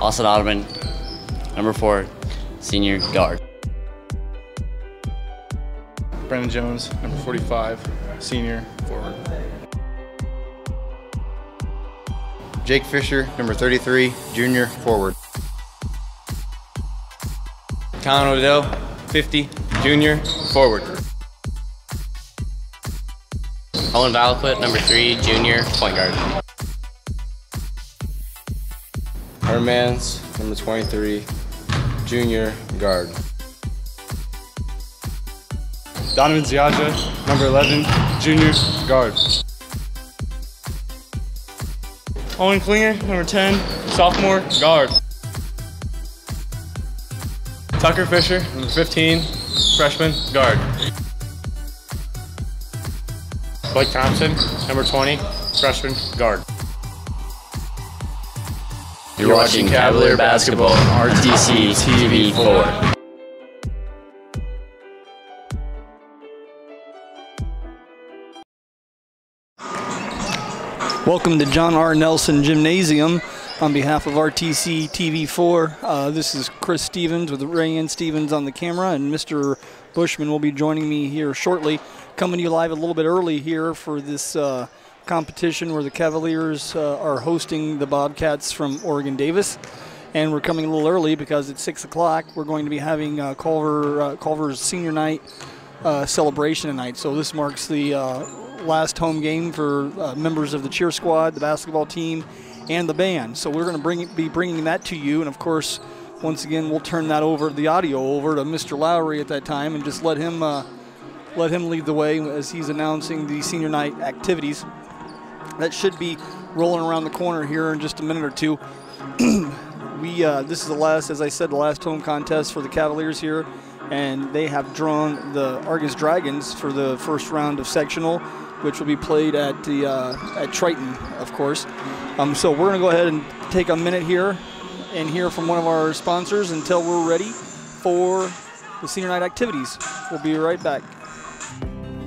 Austin Ottoman, number 4, senior guard. Brandon Jones, number 45, senior forward. Jake Fisher, number 33, junior forward. Colin Odell, 50, junior forward. Owen Valaquit, number 3, junior point guard. Hermans, number 23, junior guard. Donovan Ziaja, number 11, junior guard. Owen Klinger, number 10, sophomore guard. Tucker Fisher, number 15, freshman guard. Blake Thompson, number 20, freshman guard. You're watching Cavalier Basketball on RTC TV4. Welcome to John R. Nelson Gymnasium. On behalf of RTC TV4, this is Chris Stevens with Rayanne Stevens on the camera, and Mr. Bushman will be joining me here shortly. Coming to you live a little bit early here for this competition where the Cavaliers are hosting the Bobcats from Oregon Davis. And we're coming a little early because at 6 o'clock we're going to be having Culver's senior night celebration tonight. So this marks the last home game for members of the cheer squad, the basketball team, and the band. So we're going to be bringing that to you, and of course, once again, we'll turn that over, the audio over to Mr. Lowry at that time, and just let him lead the way as he's announcing the senior night activities. That should be rolling around the corner here in just a minute or two. This is the last, as I said, the last home contest for the Cavaliers here, and they have drawn the Argus Dragons for the first round of sectional, which will be played at Triton, of course. So we're going to go ahead and take a minute here and hear from one of our sponsors until we're ready for the senior night activities. We'll be right back.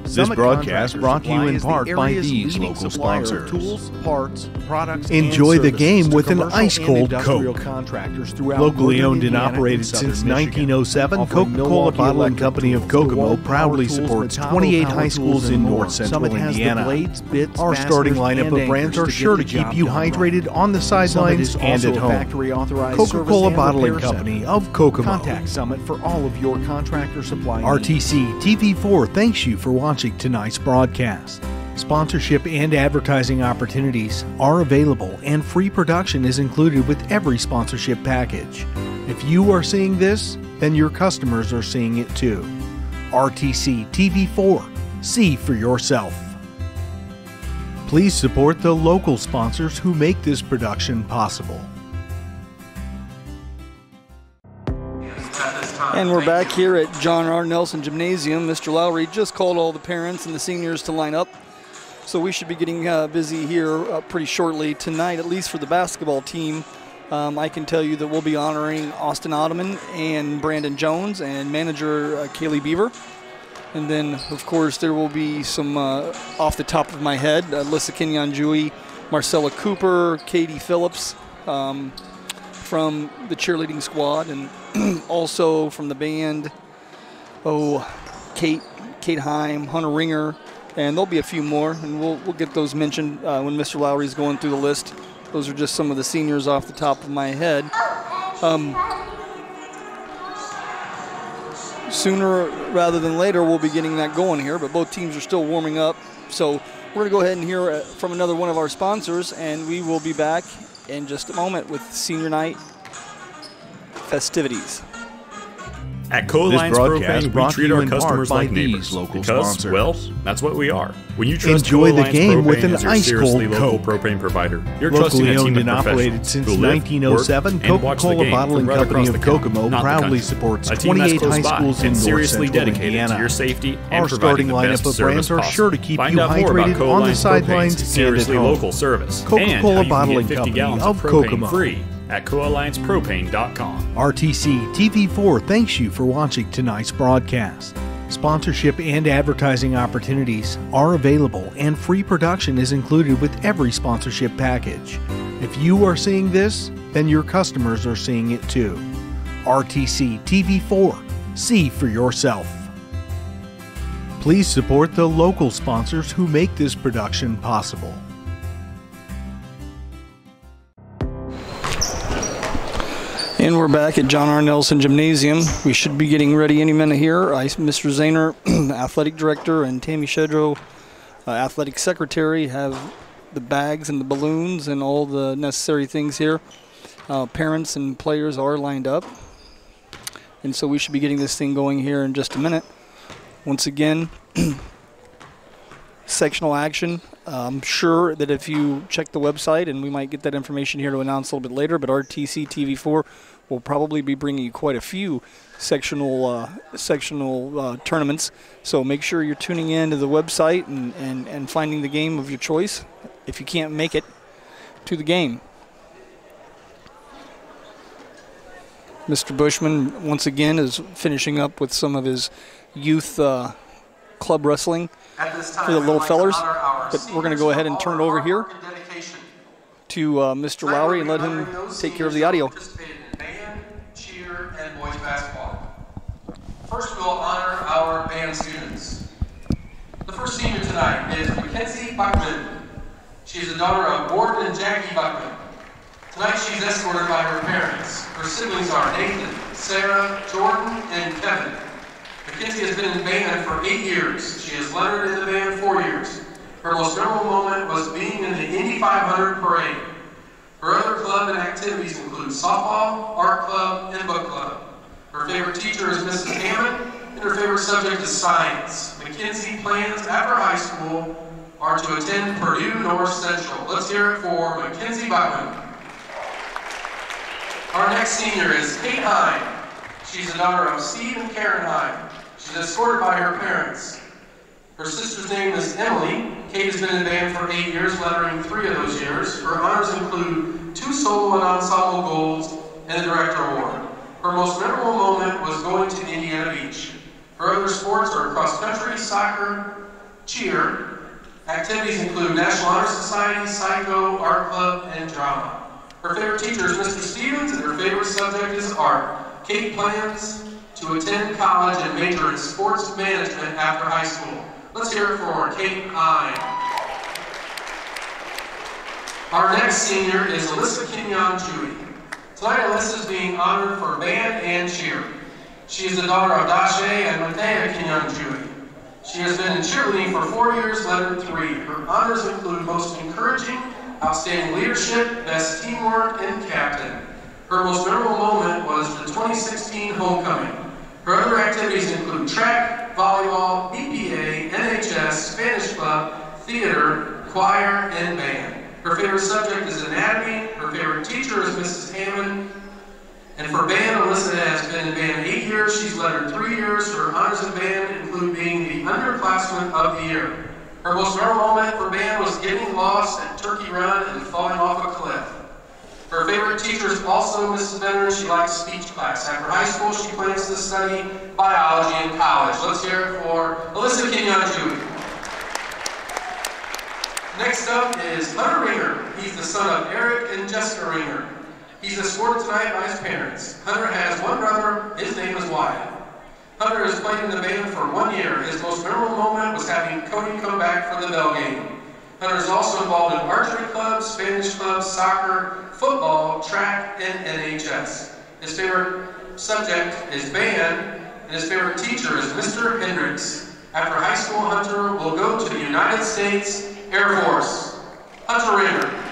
This broadcast brought to you in part by these local sponsors. Tools, parts, products, Enjoy the game with an ice-cold Coke. Locally owned and Indiana operated and since Southern Michigan. 1907, Offering Coca-Cola Milwaukee Bottling Electric Company of tools, Kokomo DeWalt proudly power tools, supports Tahoe 28 power high tools, schools and in more. north central Summit has the Indiana. blades, bits, Our starting fasteners, lineup and of brands anchors are to sure get to the keep job you done right. hydrated on the Summit sidelines is and also at a home. factory-authorized Coca-Cola service and Bottling repair Company center. of Kokomo. Contact Summit for all of your contractor supply RTC TV4 thanks you for watching tonight's broadcast. Sponsorship and advertising opportunities are available, and free production is included with every sponsorship package. If you are seeing this, then your customers are seeing it too. RTC TV4. See for yourself. Please support the local sponsors who make this production possible. And we're back here at John R. Nelson Gymnasium. Mr. Lowry just called all the parents and the seniors to line up. So we should be getting busy here pretty shortly tonight, at least for the basketball team. I can tell you that we'll be honoring Austin Ottoman and Brandon Jones and manager Kaylee Beaver. And then, of course, there will be some, off the top of my head, Alyssa Kenyon-Jui, Marcella Cooper, Katie Phillips from the cheerleading squad, and also from the band, Kate Heim, Hunter Ringer, and there'll be a few more, and we'll get those mentioned when Mr. Lowry's going through the list. Those are just some of the seniors off the top of my head. Sooner rather than later, we'll be getting that going here, but both teams are still warming up. So we're going to go ahead and hear from another one of our sponsors, and we will be back in just a moment with senior night festivities. At Co-Alliance Propane, we treat our customers like neighbors local because, sponsors. well, that's what we are. When you trust Enjoy the Co-Alliance game Propane with an as your ice-cold seriously local Coke. propane provider, you're trusting Locally a team owned of and operated professionals since who live, 1907, work, and watch the Coca-Cola game Bottling from right Company across of the country, Kokomo not the proudly country. supports A team that's 28 close high by schools in and north seriously central dedicated Indiana. to your safety and Our providing starting the lineup best of brands service are possible. sure to keep Find you out more about hydrated on the Co-Alliance sidelines Propane's and at seriously home. local service Coca-Cola and how you can Bottling get 50 Company gallons of propane Kokomo. free at coalliancepropane.com. RTC TV4 thanks you for watching tonight's broadcast. Sponsorship and advertising opportunities are available, and free production is included with every sponsorship package. If you are seeing this, then your customers are seeing it too. RTC TV4. See for yourself. Please support the local sponsors who make this production possible. And we're back at John R. Nelson Gymnasium. We should be getting ready any minute here. Mr. Zahner, Athletic Director, and Tammy Shedrow, Athletic Secretary, have the bags and the balloons and all the necessary things here. Parents and players are lined up. And so we should be getting this thing going here in just a minute. Once again, sectional action. I'm sure that if you check the website, and we might get that information here to announce a little bit later, but RTC TV4 will probably be bringing you quite a few sectional tournaments. So make sure you're tuning in to the website and finding the game of your choice if you can't make it to the game. Mr. Bushman, once again, is finishing up with some of his youth club wrestling for the little fellers. But we're going to go ahead and turn it over here to Mr. Lowry and let him take care of the audio. Band, cheer, and boys basketball. First, we'll honor our band students. The first senior tonight is Mackenzie Buckman. She is the daughter of Gordon and Jackie Buckman. Tonight, she's escorted by her parents. Her siblings are Nathan, Sarah, Jordan, and Kevin. Mackenzie has been in band for 8 years. She has lettered in the band 4 years. Her most memorable moment was being in the Indy 500 parade. Her other club and activities include softball, art club, and book club. Her favorite teacher is Mrs. Hammond, and her favorite subject is science. Mackenzie plans after high school are to attend Purdue North Central. Let's hear it for Mackenzie Buckman. Our next senior is Kate Hine. She's the daughter of Steve and Karen Hine. She's escorted by her parents. Her sister's name is Emily. Kate has been in band for 8 years, lettering 3 of those years. Her honors include 2 solo and ensemble golds and the Director Award. Her most memorable moment was going to Indiana Beach. Her other sports are cross country, soccer, cheer. Activities include National Honor Society, Psycho, Art Club, and drama. Her favorite teacher is Mr. Stevens, and her favorite subject is art. Kate plans to attend college and major in sports management after high school. Let's hear it for Kate Hine. Our next senior is Alyssa Kenyon Chewy. Tonight, Alyssa is being honored for band and cheer. She is the daughter of Dashe and Mathea Kenyon Chewy. She has been in cheerleading for 4 years, lettered 3. Her honors include most encouraging, outstanding leadership, best teamwork, and captain. Her most memorable moment was the 2016 homecoming. Her other activities include track, volleyball, EPA, NHS, Spanish club, theater, choir, and band. Her favorite subject is anatomy. Her favorite teacher is Mrs. Hammond. And for band, Alyssa has been in band 8 years. She's lettered 3 years. Her honors in band include being the underclassman of the year. Her most memorable moment for band was getting lost at Turkey Run and falling off a cliff. Her favorite teacher is also Mrs. Benner. She likes speech class. After high school, she plans to study biology in college. Let's hear it for Alyssa Kenyon Chewy. Next up is Hunter Ringer. He's the son of Eric and Jessica Ringer. He's escorted tonight by his parents. Hunter has one brother. His name is Wyatt. Hunter has played in the band for 1 year. His most memorable moment was having Cody come back for the bell game. Hunter is also involved in archery club, Spanish club, soccer, football, track, and NHS. His favorite subject is band, and his favorite teacher is Mr. Hendricks. After high school, Hunter will go to the United States Air Force. Hunter Ringer.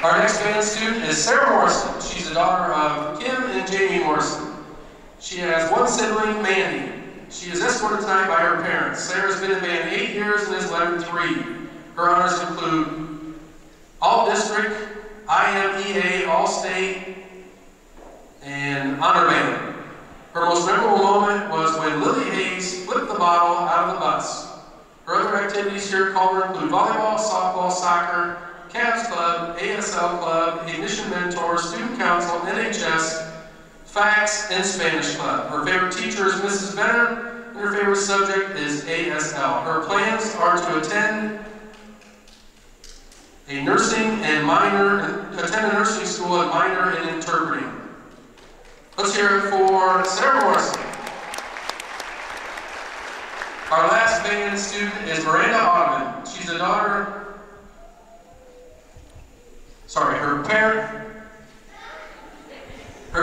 Our next band student is Sarah Morrison. She's the daughter of Kim and Jamie Morrison. She has one sibling, Mandy. She is escorted tonight by her parents. Sarah's been in band 8 years and has lettered 3. Her honors include All-District, IMEA, All-State, and Honor Band. Her most memorable moment was when Lily Hayes flipped the bottle out of the bus. Her other activities here at Culver include volleyball, softball, soccer, Cavs Club, ASL Club, Ignition Mentor, Student Council, NHS, FACS, and Spanish Club. Her favorite teacher is Mrs. Benner, and her favorite subject is ASL. Her plans are to attend a nursing and attend a nursing school and minor in interpreting. Let's hear it for Sarah Morrison. Our last band student is Miranda Ottoman. She's the daughter,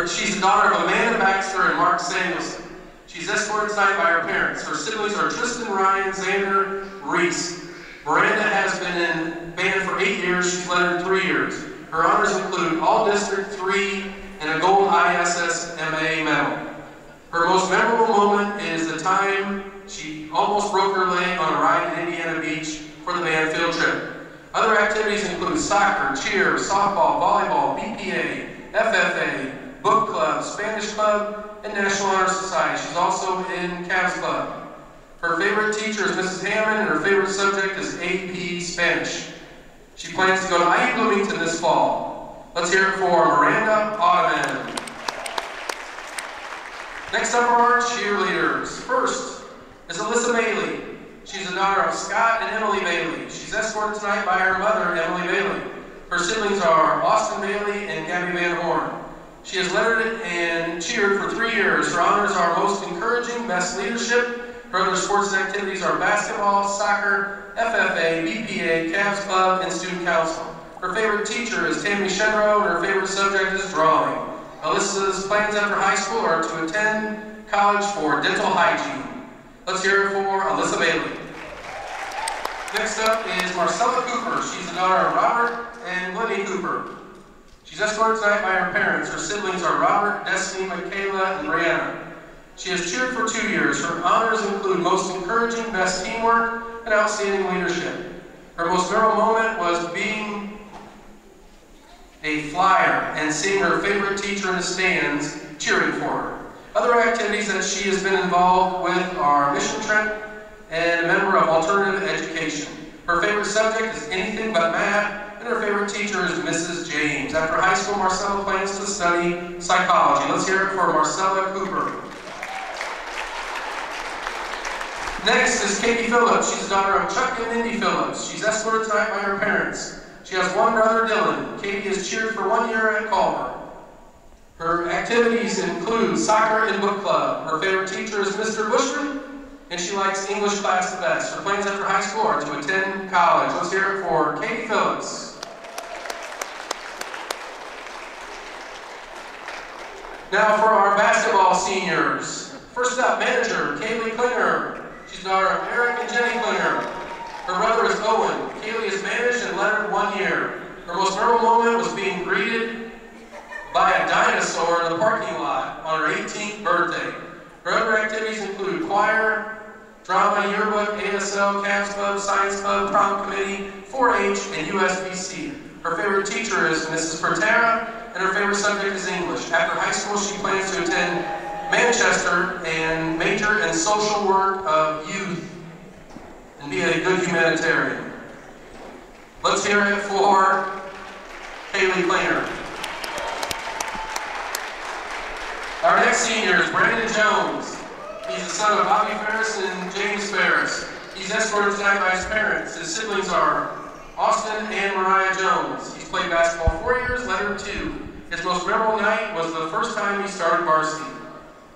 she's the daughter of Amanda Baxter and Mark Samuelson. She's escorted tonight by her parents. Her siblings are Tristan, Ryan, Xander, Reese. Miranda has been in band for 8 years. She's led in 3 years. Her honors include All District 3 and a Gold ISSMA medal. Her most memorable moment is the time she almost broke her leg on a ride in Indiana Beach for the band field trip. Other activities include soccer, cheer, softball, volleyball, BPA, FFA, book club, Spanish club, and National Honor Society. She's also in Cavs Club. Her favorite teacher is Mrs. Hammond, and her favorite subject is AP Spanish. She plans to go to IU Bloomington this fall. Let's hear it for Miranda Ottoman. Next up are our cheerleaders. First is Alyssa Bailey. She's the daughter of Scott and Emily Bailey. She's escorted tonight by her mother, Emily Bailey. Her siblings are Austin Bailey and Gabby Van Horn. She has lettered and cheered for 3 years. Her honors are most encouraging, best leadership. Her other sports and activities are basketball, soccer, FFA, BPA, Cavs Club, and student council. Her favorite teacher is Tammy Shenrow, and her favorite subject is drawing. Alyssa's plans after high school are to attend college for dental hygiene. Let's hear it for Alyssa Bailey. Next up is Marcella Cooper. She's the daughter of Robert and Glennie Cooper. She's escorted tonight by her parents. Her siblings are Robert, Destiny, Michaela, and Brianna. She has cheered for 2 years. Her honors include most encouraging, best teamwork, and outstanding leadership. Her most memorable moment was being a flyer and seeing her favorite teacher in the stands cheering for her. Other activities that she has been involved with are mission trip and a member of alternative education. Her favorite subject is anything but math, and her favorite teacher is Mrs. James. After high school, Marcella plans to study psychology. Let's hear it for Marcella Cooper. Next is Katie Phillips. She's the daughter of Chuck and Mindy Phillips. She's escorted tonight by her parents. She has one brother, Dylan. Katie has cheered for 1 year at Culver. Her activities include soccer and book club. Her favorite teacher is Mr. Bushman, and she likes English class the best. Her plans after high school are to attend college. Let's hear it for Katie Phillips. Now for our basketball seniors. First up, manager, Kaylee Klinger. She's the daughter of Eric and Jenny Klinger. Her brother is Owen. Kaylee has managed and lettered 1 year. Her most memorable moment was being greeted by a dinosaur in the parking lot on her 18th birthday. Her other activities include choir, drama, yearbook, ASL, Cavs Club, Science Club, prom committee, 4-H, and USBC. Her favorite teacher is Mrs. Pertera, and her favorite subject is English. After high school, she plans to attend Manchester and major in social work of youth and be a good humanitarian. Let's hear it for Haley Klinger. Our next senior is Brandon Jones. He's the son of Bobby Ferris and James Ferris. He's escorted tonight by his parents. His siblings are Austin and Mariah Jones. He's played basketball 4 years, lettered 2. His most memorable night was the first time he started varsity.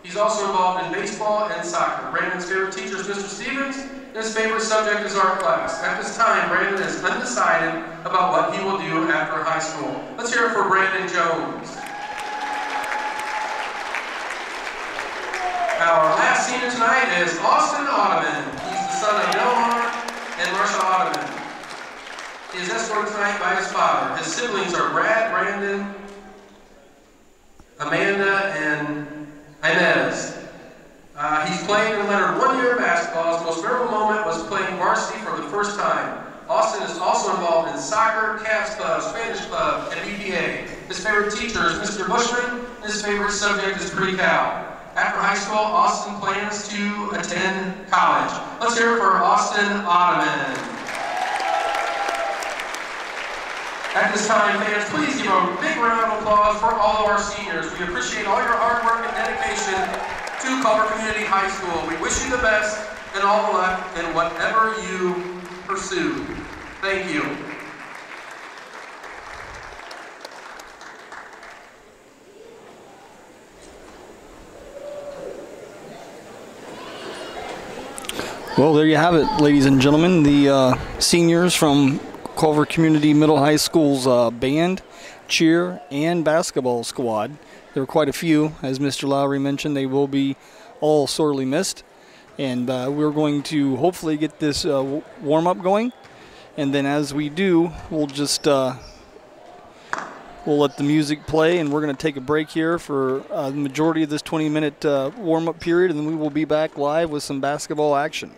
He's also involved in baseball and soccer. Brandon's favorite teacher is Mr. Stevens, and his favorite subject is art class. At this time, Brandon is undecided about what he will do after high school. Let's hear it for Brandon Jones. Our last senior tonight is Austin Ottoman. He's the son of Delmar and Marsha Ottoman. He is escorted tonight by his father. His siblings are Brad, Brandon, Amanda, and Inez. He's played and lettered 1 year of basketball. His most memorable moment was playing varsity for the first time. Austin is also involved in soccer, Cavs Club, Spanish Club, and BPA. His favorite teacher is Mr. Bushman, and his favorite subject is pre-cal. After high school, Austin plans to attend college. Let's hear it for Austin Ottoman. At this time, fans, please give a big round of applause for all of our seniors. We appreciate all your hard work and dedication to Culver Community High School. We wish you the best and all the luck in whatever you pursue. Thank you. Well, there you have it, ladies and gentlemen. The seniors from Culver Community Middle High School's band, cheer, and basketball squad. There were quite a few. As Mr. Lowry mentioned, they will be all sorely missed. And we're going to hopefully get this warm-up going. And then as we do, we'll just we'll let the music play, and we're going to take a break here for the majority of this 20-minute warm-up period, and then we will be back live with some basketball action.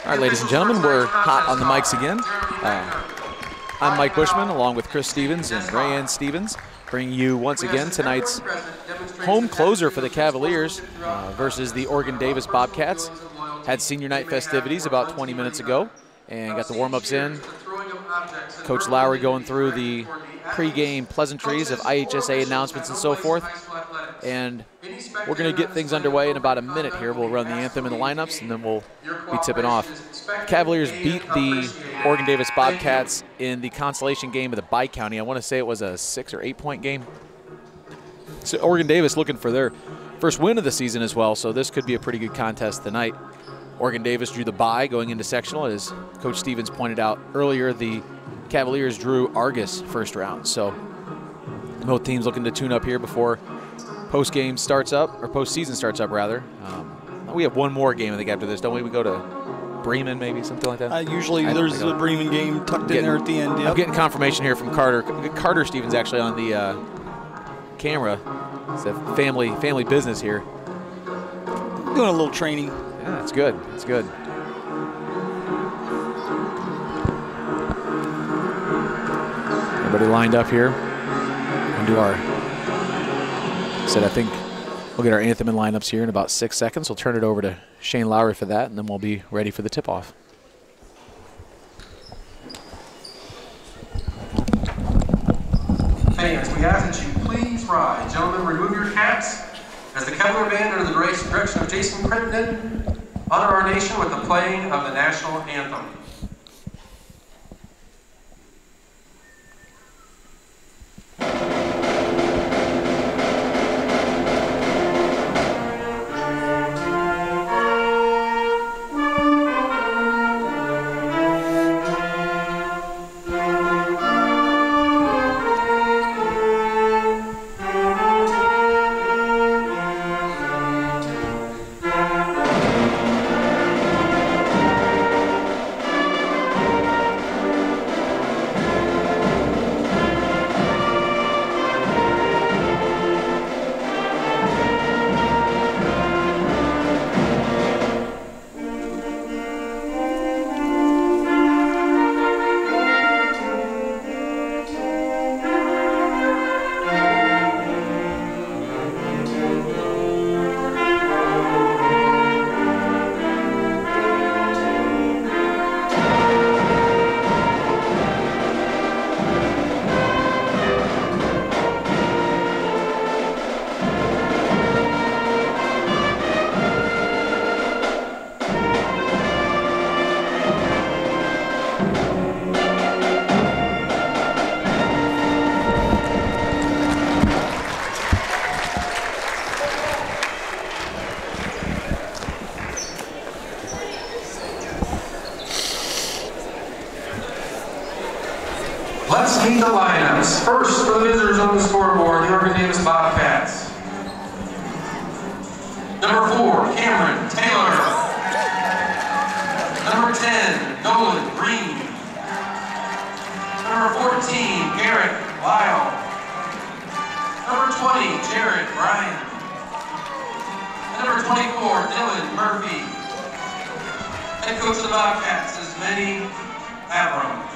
All right, ladies and gentlemen, we're hot on the mics again. I'm Mike Bushman, along with Chris Stevens and Rayanne Stevens, bringing you once again tonight's home closer for the Cavaliers versus the Oregon Davis Bobcats. Had senior night festivities about 20 minutes ago and got the warm-ups in. Coach Lowry going through the pregame pleasantries of IHSA announcements and so forth. And we're going to get things underway in about a minute here. We'll run the anthem and the lineups, and then we'll be tipping off. Cavaliers beat the Oregon Davis Bobcats in the consolation game of the Bi-County. I want to say it was a 6 or 8 point game. So Oregon Davis looking for their first win of the season as well, so this could be a pretty good contest tonight. Oregon Davis drew the bye going into sectional. As Coach Stevens pointed out earlier, the Cavaliers drew Argus first round. So both teams looking to tune up here before postseason starts up rather. We have one more game I think after this, don't we? We go to Bremen maybe, something like that? Usually there's a Bremen game tucked in there at the end. Yep. I'm getting confirmation here from Carter. Carter Stevens actually on the camera. It's a family business here. Doing a little training. Yeah, it's good. It's good. Everybody lined up here. We'll do our. I think we'll get our anthem and lineups here in about 6 seconds. We'll turn it over to Shane Lowry for that, and then we'll be ready for the tip-off. Fans, we ask that you please rise. Gentlemen, remove your caps as the Cavalier Band, under the direction of Jason Crittenden, honor our nation with the playing of the national anthem. Let's meet the lineups. First, for the visitors on the scoreboard, the Oregon Davis Bobcats. Number 4, Cameron Taylor. Number 10, Nolan Green. Number 14, Garrett Lyle. Number 20, Jared Bryan. And number 24, Dylan Murphy. Head coach of the Bobcats is Manny Avram.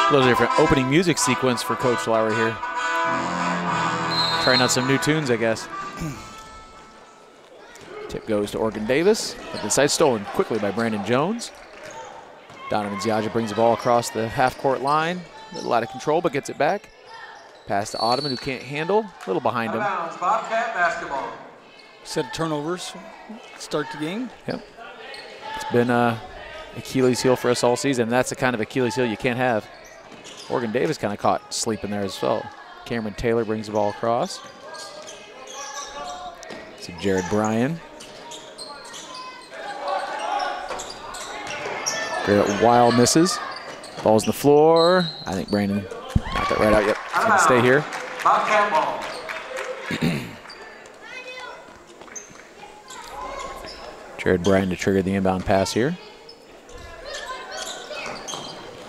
A little different opening music sequence for Coach Lowry here. Trying out some new tunes, I guess. Tip goes to Oregon Davis, but the side stolen quickly by Brandon Jones. Donovan Ziaja brings the ball across the half-court line. A little out of control, but gets it back. Pass to Ottoman, who can't handle. A little behind him. Bobcat basketball. Set of turnovers, start the game. Yep. It's been Achilles heel for us all season. And that's the kind of Achilles heel you can't have. Oregon Davis kind of caught sleeping there as well. Cameron Taylor brings the ball across. To Jared Bryan. Garrett Wild misses. Ball's on the floor. I think Brandon knocked that right out. Yep, he's going to stay here. Bobcat ball. Jared Bryan to trigger the inbound pass here.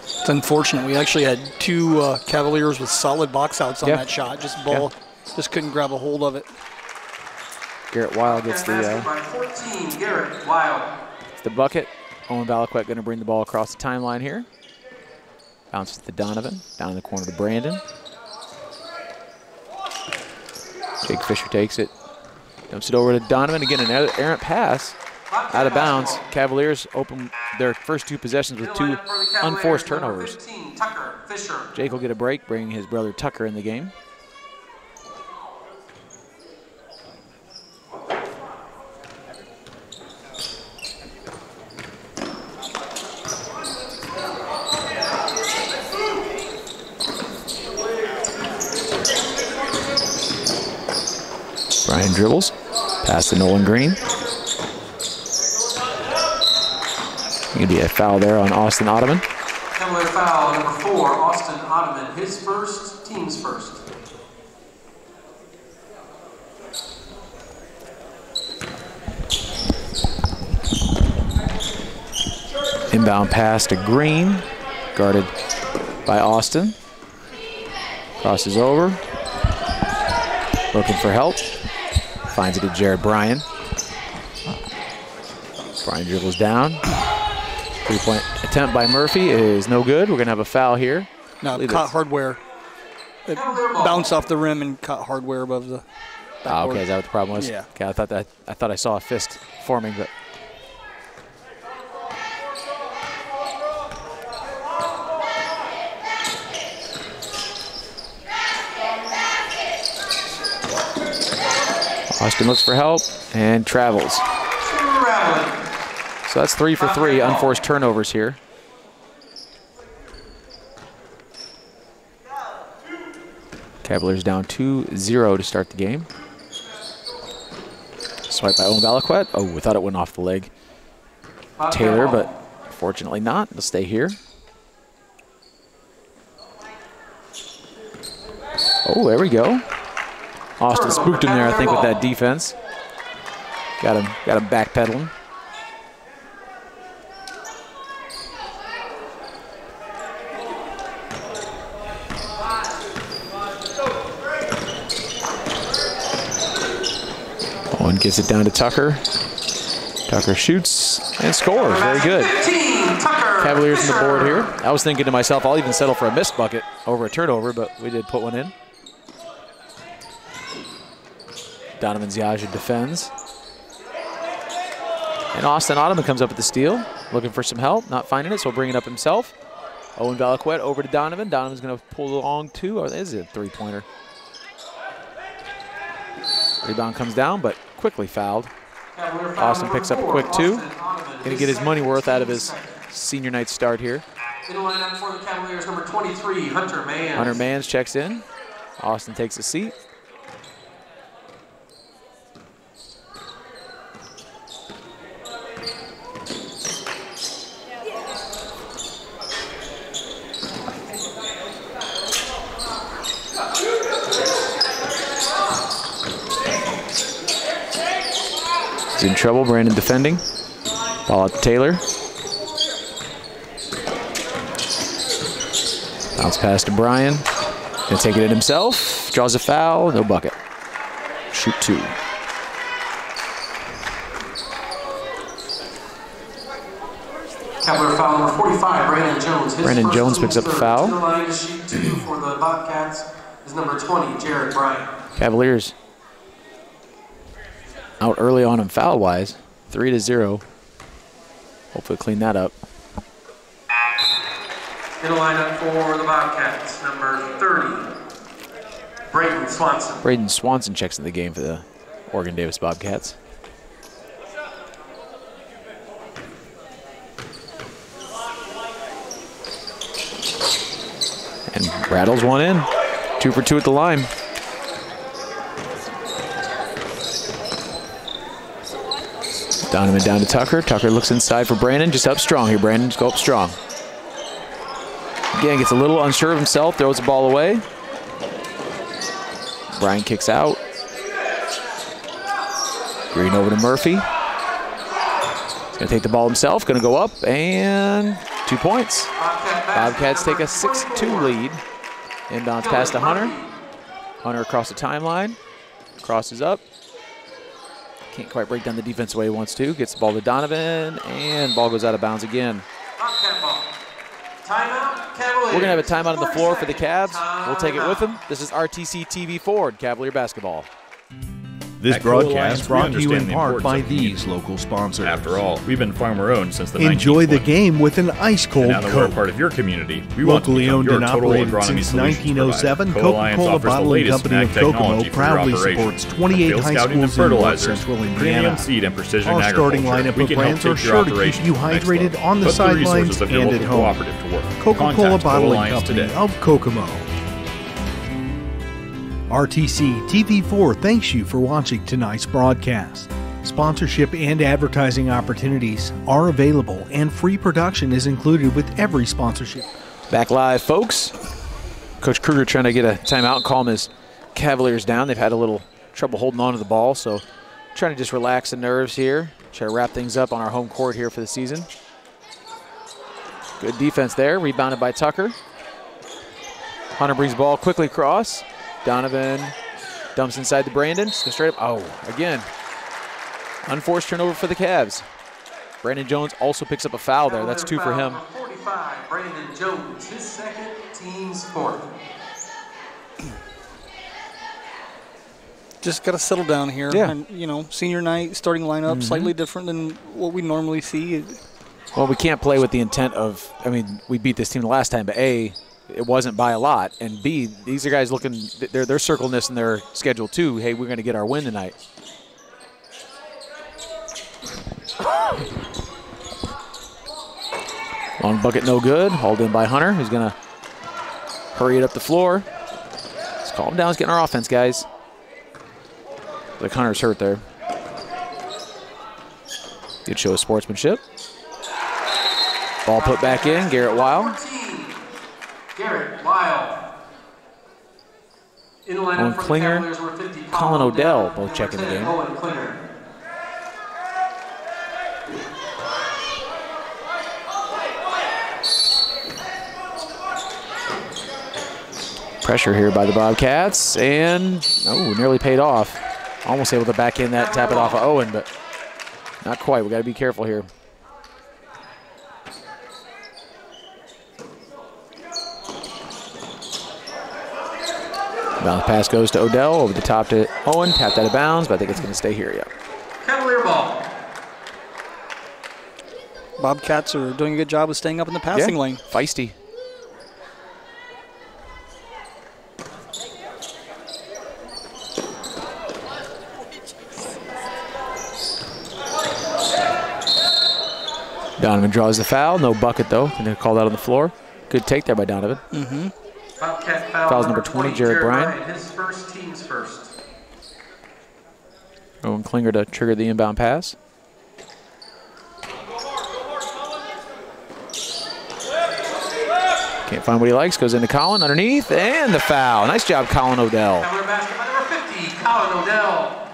It's unfortunate. We actually had two Cavaliers with solid box outs on that shot. Just ball, just couldn't grab a hold of it. Garrett Wild gets the 14, Garrett Wild. the bucket. Owen Valaquette going to bring the ball across the timeline here. Bounces to Donovan, down in the corner to Brandon. Jake Fisher takes it, dumps it over to Donovan. Again, an errant pass, out of bounds. Cavaliers open their first two possessions with two unforced turnovers. Jake will get a break, bringing his brother Tucker in the game. Bryan dribbles, pass to Nolan Green. Going to be a foul there on Austin Ottoman. Cavalier foul, number 4, Austin Ottoman. His first, team's first. Inbound pass to Green, guarded by Austin. Crosses over, looking for help. Finds it to Jared Bryan. Bryan dribbles down. Three-point attempt by Murphy is no good. We're going to have a foul here. No, caught Hardware. It bounced off the rim and caught Hardware above the backboard. Okay, is that what the problem was? Yeah. Okay, I thought I saw a fist forming, but Austin looks for help and travels. So that's 3 for 3 unforced turnovers here. Cavaliers down 2-0 to start the game. Swipe by Owen Valaquette. Oh, we thought it went off the leg. Taylor, but fortunately not. They'll stay here. Oh, there we go. Austin spooked him there, I think, with that defense. Got him backpedaling. Owen gives it down to Tucker. Tucker shoots and scores. Very good. Cavaliers on the board here. I was thinking to myself, I'll even settle for a missed bucket over a turnover, but we did put one in. Donovan Ziaja defends. And Austin Ottoman comes up with the steal, looking for some help, not finding it, so bringing it up himself. Owen Valaquette over to Donovan. Donovan's going to pull along two. Oh, is it a three-pointer? Rebound comes down, but quickly fouled. Austin picks up a quick two. Going to get his money worth out of his senior night start here. In the lineup for the Cavaliers, number 23, Hunter Mans. Hunter Mans checks in. Austin takes a seat. He's in trouble, Brandon defending. Ball out to Taylor. Bounce pass to Bryan. Gonna take it in himself. Draws a foul, no bucket. Shoot two. Cavalier foul number 45, Brandon Jones. Brandon Jones picks up the foul. To the line to shoot 2 for the Bobcats is number 20, Jared Bryant. Cavaliers out early on him foul-wise, 3-0. Hopefully clean that up. In the lineup for the Bobcats, number 30, Braden Swanson. Braden Swanson checks in the game for the Oregon Davis Bobcats. And rattles one in. 2 for 2 at the line. Donovan down to Tucker. Tucker looks inside for Brandon. Just up strong here, Brandon. Just go up strong. Again, gets a little unsure of himself. Throws the ball away. Brian kicks out. Green over to Murphy. He's going to take the ball himself. Going to go up and 2 points. Bobcats take a 6-2 lead. Inbounds pass to Hunter. Hunter across the timeline. Crosses up. Can't quite break down the defense the way he wants to. Gets the ball to Donovan, and ball goes out of bounds again. We're going to have a timeout on the floor for the Cavs. We'll take it with them. This is RTC TV Ford, Cavalier Basketball. This At broadcast Co-Alliance, brought we to you in understand the part by importance of these local sponsors. After all, we've been farmer-owned since the Enjoy 1920s. the game with an ice-cold And now that we're a Coke. part of your community, we want to Locally become owned your and total operated agronomy since solutions 1907, provider. Co-Alliance Coca-Cola offers the Bottling latest Company in of ag Kokomo technology for your proudly operation. supports 28 Field high scouting and schools in north fertilizers, central premium Indiana. seed and precision Our starting agriculture. lineup We of can help brands are take your sure to keep operation you to the next hydrated level. on the Put the sidelines resources of your and at local home. cooperative to work. Coca-Cola Contact Bottling Co-Alliance Company today. of Kokomo. RTC TV4 thanks you for watching tonight's broadcast. Sponsorship and advertising opportunities are available, and free production is included with every sponsorship. Back live, folks. Coach Kruger trying to get a timeout and calm his Cavaliers down. They've had a little trouble holding on to the ball, so trying to just relax the nerves here. Try to wrap things up on our home court here for the season. Good defense there, rebounded by Tucker. Hunter brings the ball quickly across. Donovan dumps inside to Brandon. Just go straight up. Oh, again. Unforced turnover for the Cavs. Brandon Jones also picks up a foul there. That's 2 for him. 45, Brandon Jones, his second, team's fourth. Just got to settle down here. Yeah. And, you know, senior night, starting lineup, slightly different than what we normally see. Well, we can't play with the intent of, I mean, we beat this team the last time, but A, it wasn't by a lot, and B, these are guys looking, they're circling this in their schedule too. Hey, we're going to get our win tonight. Long bucket, no good. Hauled in by Hunter, who's going to hurry it up the floor. Let's calm down. Let's get in our offense, guys. Like Hunter's hurt there. Good show of sportsmanship. Ball put back in. Garrett Weil. Garrett Weil. In the lineup Owen for the Klinger, Cavaliers were 50, Colin Odell both checking the number 10, game. Owen Klinger. Pressure here by the Bobcats, and nearly paid off. Almost able to back in that, tap it off of Owen, but not quite. We got to be careful here. Bounce pass goes to Odell, over the top to Owen, tapped out of bounds, but I think it's going to stay here, yeah. Cavalier ball. Bobcats are doing a good job of staying up in the passing lane. Feisty. Donovan draws the foul. No bucket, though. And they're called out on the floor. Good take there by Donovan. Bobcat foul Foul's number 20, Jared Bryant. His first, team's first. Owen Klinger to trigger the inbound pass. Can't find what he likes. Goes into Colin underneath, and the foul. Nice job, Colin Odell. Cavalier basket by number 50, Colin Odell.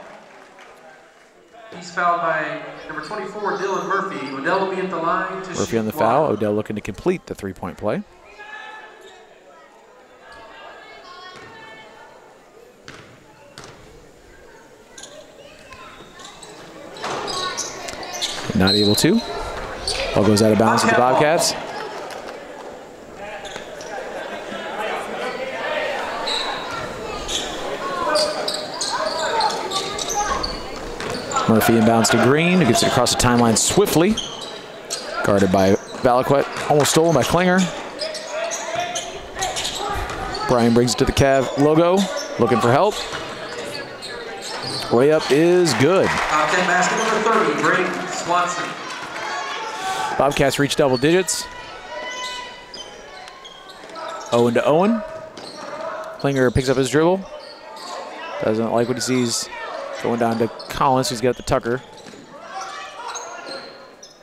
He's fouled by number 24, Dylan Murphy. Odell will be at the line to Murphy on the shoot foul. one. Odell looking to complete the three-point play. Not able to. Ball goes out of bounds with the Bobcats. Murphy inbounds to Green, who gets it across the timeline swiftly. Guarded by Valaquette, almost stolen by Klinger. Bryan brings it to the Cav logo, looking for help. Layup is good. Bobcat basket number 30, Braden Swanson. Bobcats reach double digits. Owen to Owen. Klinger picks up his dribble. Doesn't like what he sees. Going down to Collins, who's got the Tucker.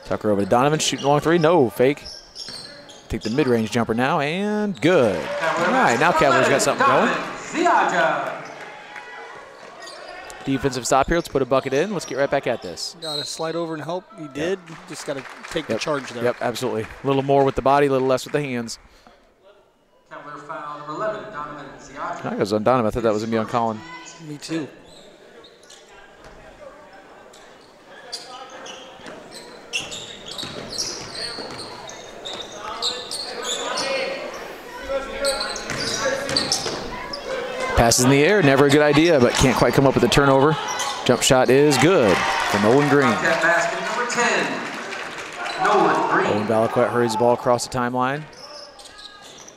Tucker over to Donovan, shooting long three. No, fake. Take the mid-range jumper now, and good. All right, now Cavaliers got something going. Defensive stop here. Let's put a bucket in. Let's get right back at this. Got to slide over and help. He did. Just got to take the charge there. Yep, absolutely. A little more with the body, a little less with the hands. Cavalier foul number 11, Donovan Ziaja. That goes on Donovan. I thought that was going to be on Colin. Me too. Passes in the air, never a good idea, but can't quite come up with a turnover. Jump shot is good from Owen Green. Basket number 10, Nolan Green. Owen Valaquette hurries the ball across the timeline.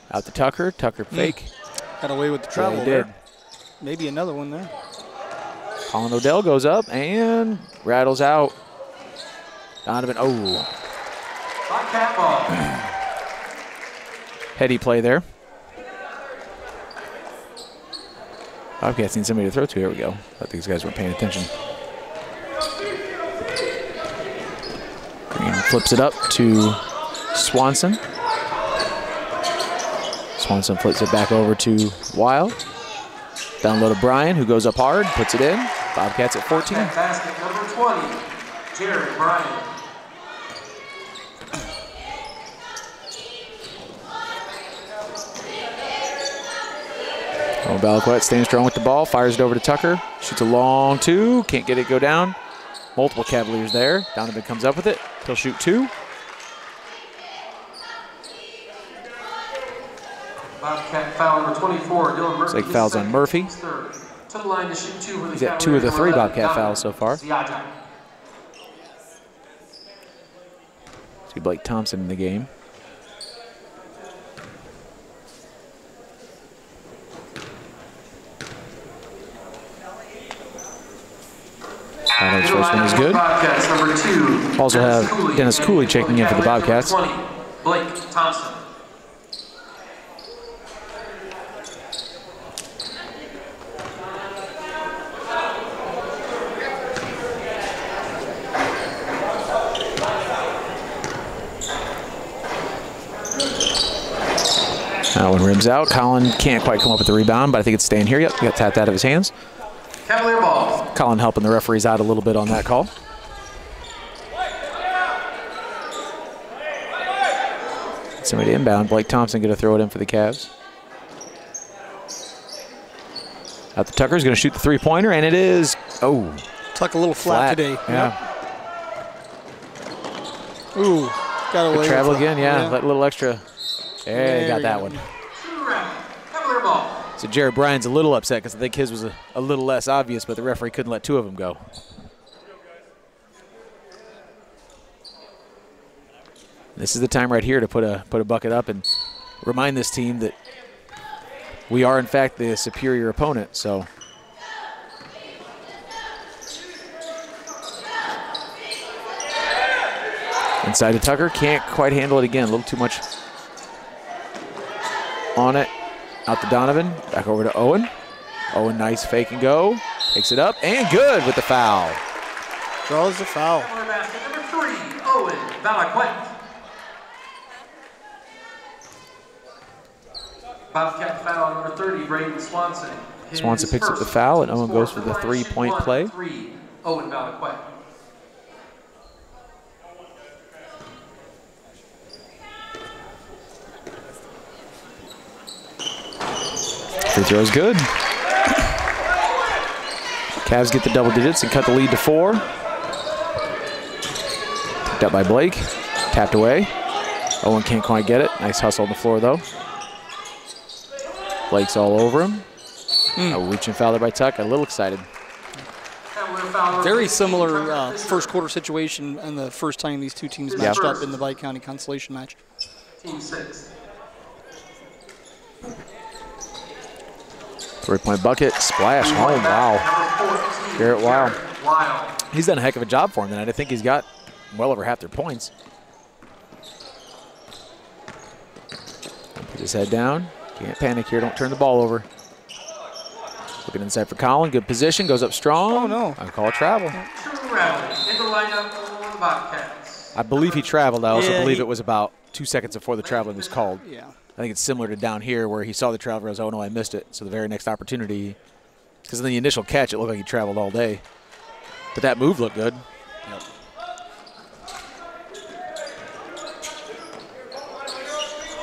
Out to Tucker. Tucker fake. Got away with the travel he there. did. Maybe another one there. Colin Odell goes up and rattles out. Donovan, Bobcat ball. Heady play there. Bobcats need somebody to throw to. Here we go. I thought these guys weren't paying attention. Green flips it up to Swanson. Swanson flips it back over to Wild. Down low to Bryan, who goes up hard, puts it in. Bobcats at 14. Basket number 20, Jared Bryan. Valaquette staying strong with the ball, fires it over to Tucker, shoots a long two, can't get it go down. Multiple Cavaliers there. Donovan comes up with it. He'll shoot two. Bobcat foul number 24, Dylan Murphy. Looks like fouls on Murphy. To the line to shoot two for the He's got two of the three Bobcat fouls so far. Ziaja. See Blake Thompson in the game. Adams' first one is good. Bobcats number 2. Also have Dennis Cooley checking in for the Bobcats. 20, Blake Thompson. That one rims out. Colin can't quite come up with the rebound, but I think it's staying here. Yep, got tapped out of his hands. Cavalier ball. Colin helping the referees out a little bit on that call. Somebody inbound. Blake Thompson going to throw it in for the Cavs. Out the Tucker's going to shoot the three-pointer, and it is, Tuck a little flat today. Yeah. Yep. Ooh, got away. Good travel again, yeah. Let a little extra. There, you got that one. Cavalier ball. So Jared Bryan's a little upset because I think his was a little less obvious, but the referee couldn't let two of them go. This is the time right here to put a bucket up and remind this team that we are in fact the superior opponent. So inside to Tucker, can't quite handle it again. A little too much on it. Out to Donovan, back over to Owen. Owen, nice fake and go. Takes it up, and good with the foul. Draws the foul. Basket number 3, Owen Valaquette. Bobcat foul number 30, Braden Swanson. Swanson picks up the foul, and Owen goes for the three-point play. 3, Owen Valaquette. Free throw is good. Cavs get the double digits and cut the lead to 4. Picked up by Blake. Tapped away. Owen can't quite get it. Nice hustle on the floor, though. Blake's all over him. A reaching foul there by Tuck. A little excited. Very similar first quarter situation and the first time these two teams matched up in the Valley County consolation match. Team 6. 3-point bucket. Splash. Oh, wow. Garrett Wild. He's done a heck of a job for him tonight. I think he's got well over half their points. Put his head down. Can't panic here. Don't turn the ball over. Looking inside for Colin. Good position. Goes up strong. Oh, no. I call it travel. In the lineup for the Bobcats. I believe he traveled. I also believe it was about 2 seconds before the traveling was called. Yeah. I think it's similar to down here where he saw the travel. Oh, no, I missed it. So the very next opportunity, because in the initial catch, it looked like he traveled all day. But that move looked good. Yep.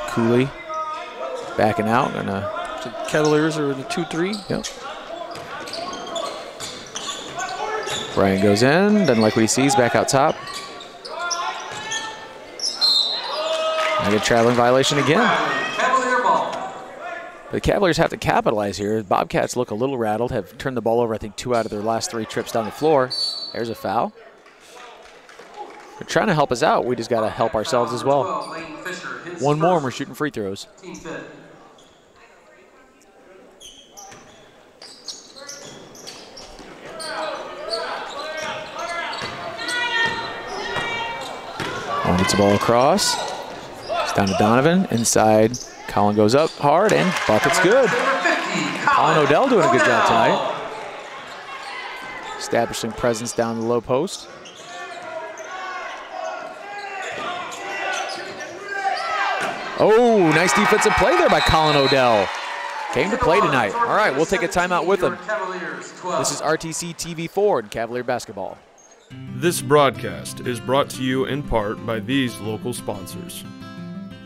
Cooley backing out. The Cavaliers are in the 2-3. Yep. Brian goes in, doesn't like what he sees, back out top. I get traveling violation again. Cavalier ball. The Cavaliers have to capitalize here. Bobcats look a little rattled, have turned the ball over, I think, 2 out of their last 3 trips down the floor. There's a foul. They're trying to help us out. We just got to help ourselves as well. One more and we're shooting free throws. Team 5. Owen gets the ball across. It's down to Donovan. Inside. Colin goes up hard and bucket's good. Colin Odell doing a good job tonight. Establishing presence down the low post. Oh, nice defensive play there by Colin Odell. Came to play tonight. All right, we'll take a timeout with him. This is RTC TV4 and Cavalier basketball. This broadcast is brought to you in part by these local sponsors.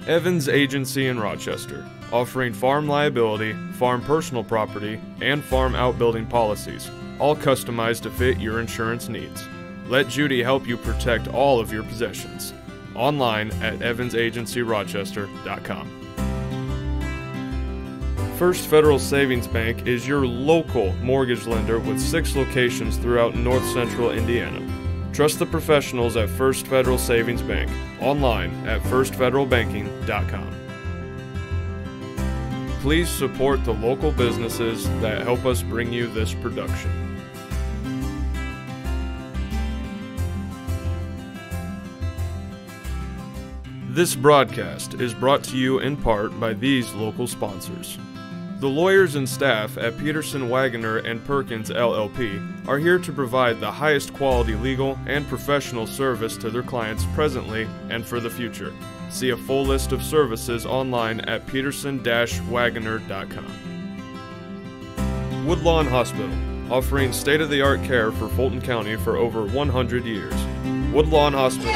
Evans Agency in Rochester, offering farm liability, farm personal property, and farm outbuilding policies, all customized to fit your insurance needs. Let Judy help you protect all of your possessions. Online at evansagencyrochester.com. First Federal Savings Bank is your local mortgage lender with 6 locations throughout North Central Indiana. Trust the professionals at First Federal Savings Bank. Online at firstfederalbanking.com. Please support the local businesses that help us bring you this production. This broadcast is brought to you in part by these local sponsors. The lawyers and staff at Peterson, Wagoner & Perkins LLP are here to provide the highest quality legal and professional service to their clients presently and for the future. See a full list of services online at peterson-wagoner.com. Woodlawn Hospital, offering state-of-the-art care for Fulton County for over 100 years. Woodlawn Hospital.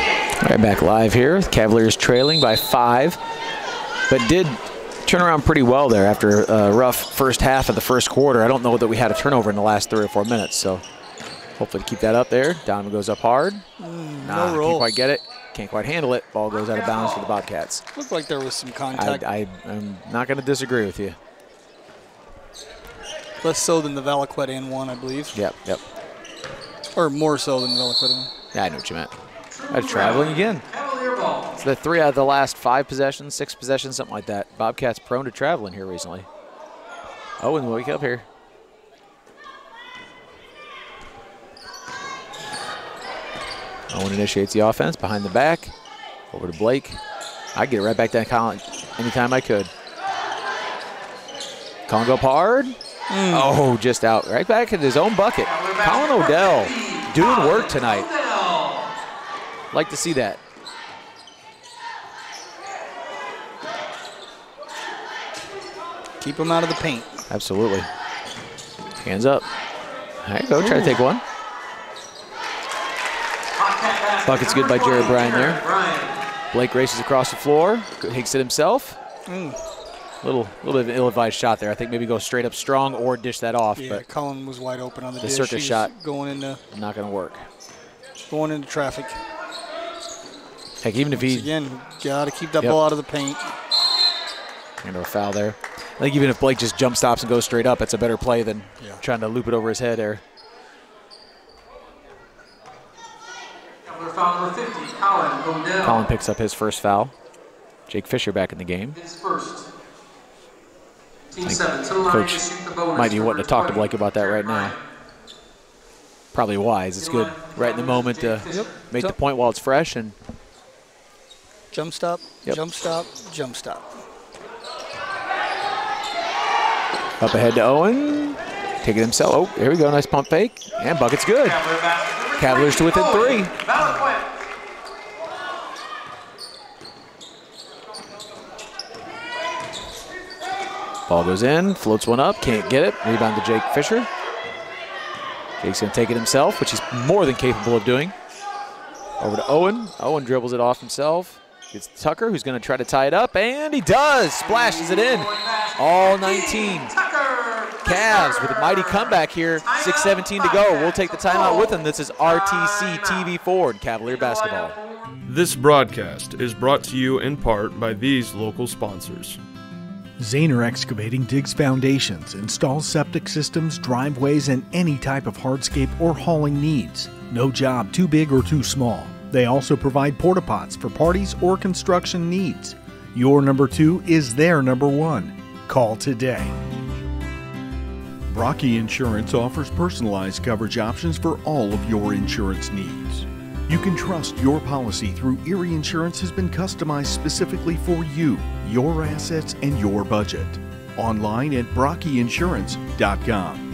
Right back live here. Cavaliers trailing by 5, but did turn around pretty well there after a rough first half of the first quarter. I don't know that we had a turnover in the last 3 or 4 minutes, so hopefully keep that up there. Donovan goes up hard. No roll. Can't quite get it. Can't quite handle it. Ball goes out of bounds for the Bobcats. Looked like there was some contact. I'm not going to disagree with you. Less so than the Valaquette and one, I believe. Yep. Or more so than the Valaquette one. Yeah, I know what you meant. Traveling again. It's the 3 out of the last 5 possessions, 6 possessions, something like that. Bobcats prone to traveling here recently. Owen, wake up here. Owen initiates the offense behind the back. Over to Blake. I'd get it right back down to Colin anytime I could. Colin go up hard. Oh, just out. Right back in his own bucket. Colin Odell doing work tonight. Like to see that. Keep him out of the paint. Absolutely. Hands up. There you go. Try to take one. Bucket's good by Jared Bryan there. Blake races across the floor. Takes it himself. Little bit of an ill-advised shot there. I think maybe go straight up strong or dish that off. Yeah, but Cullen was wide open on the dish. circus shot going into not going to work. Going into traffic. Heck, even if he... Again, got to keep that ball out of the paint. Into a foul there. I think even if Blake just jump stops and goes straight up, it's a better play than trying to loop it over his head there. Foul number 50, Colin Odell. Colin picks up his first foul. Jake Fisher back in the game. His first. Team 7 to the line Coach to shoot the bonus. might be wanting to talk to Blake about that right now. Probably wise. It's good right in the moment to make the point while it's fresh. And jump stop, jump stop, jump stop. Up ahead to Owen. Take it himself. Oh, here we go. Nice pump fake. And bucket's good. Cavaliers to within 3. Ball goes in, floats one up, can't get it. Rebound to Jake Fisher. Jake's going to take it himself, which he's more than capable of doing. Over to Owen. Owen dribbles it off himself. Gets Tucker, who's going to try to tie it up, and he does. Splashes it in. All 19. Cavs with a mighty comeback here. 6:17 to go. We'll take the timeout with them. This is RTC TV4 and Cavalier basketball. This broadcast is brought to you in part by these local sponsors. Zahner Excavating digs foundations, installs septic systems, driveways, and any type of hardscape or hauling needs. No job too big or too small. They also provide porta pots for parties or construction needs. Your number 2 is their number 1. Call today. Brocky Insurance offers personalized coverage options for all of your insurance needs. You can trust your policy through Erie Insurance has been customized specifically for you, your assets, and your budget. Online at brockyinsurance.com.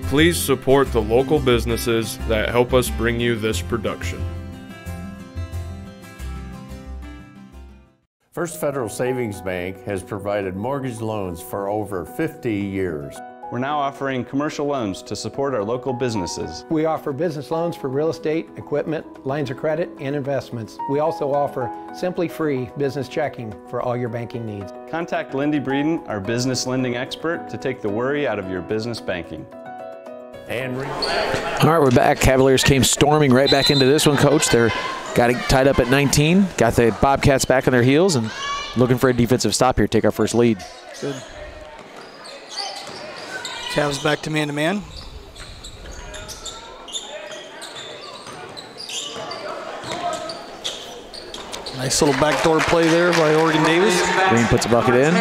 Please support the local businesses that help us bring you this production. First Federal Savings Bank has provided mortgage loans for over 50 years. We're now offering commercial loans to support our local businesses. We offer business loans for real estate, equipment, lines of credit, and investments. We also offer Simply Free business checking for all your banking needs. Contact Lindy Breeden, our business lending expert, to take the worry out of your business banking. And all right, we're back. Cavaliers came storming right back into this one, Coach. They're got it tied up at 19. Got the Bobcats back on their heels and looking for a defensive stop here. Take our first lead. Good. Cavs back to man-to-man. Nice little backdoor play there by Oregon Davis. Green puts a bucket in.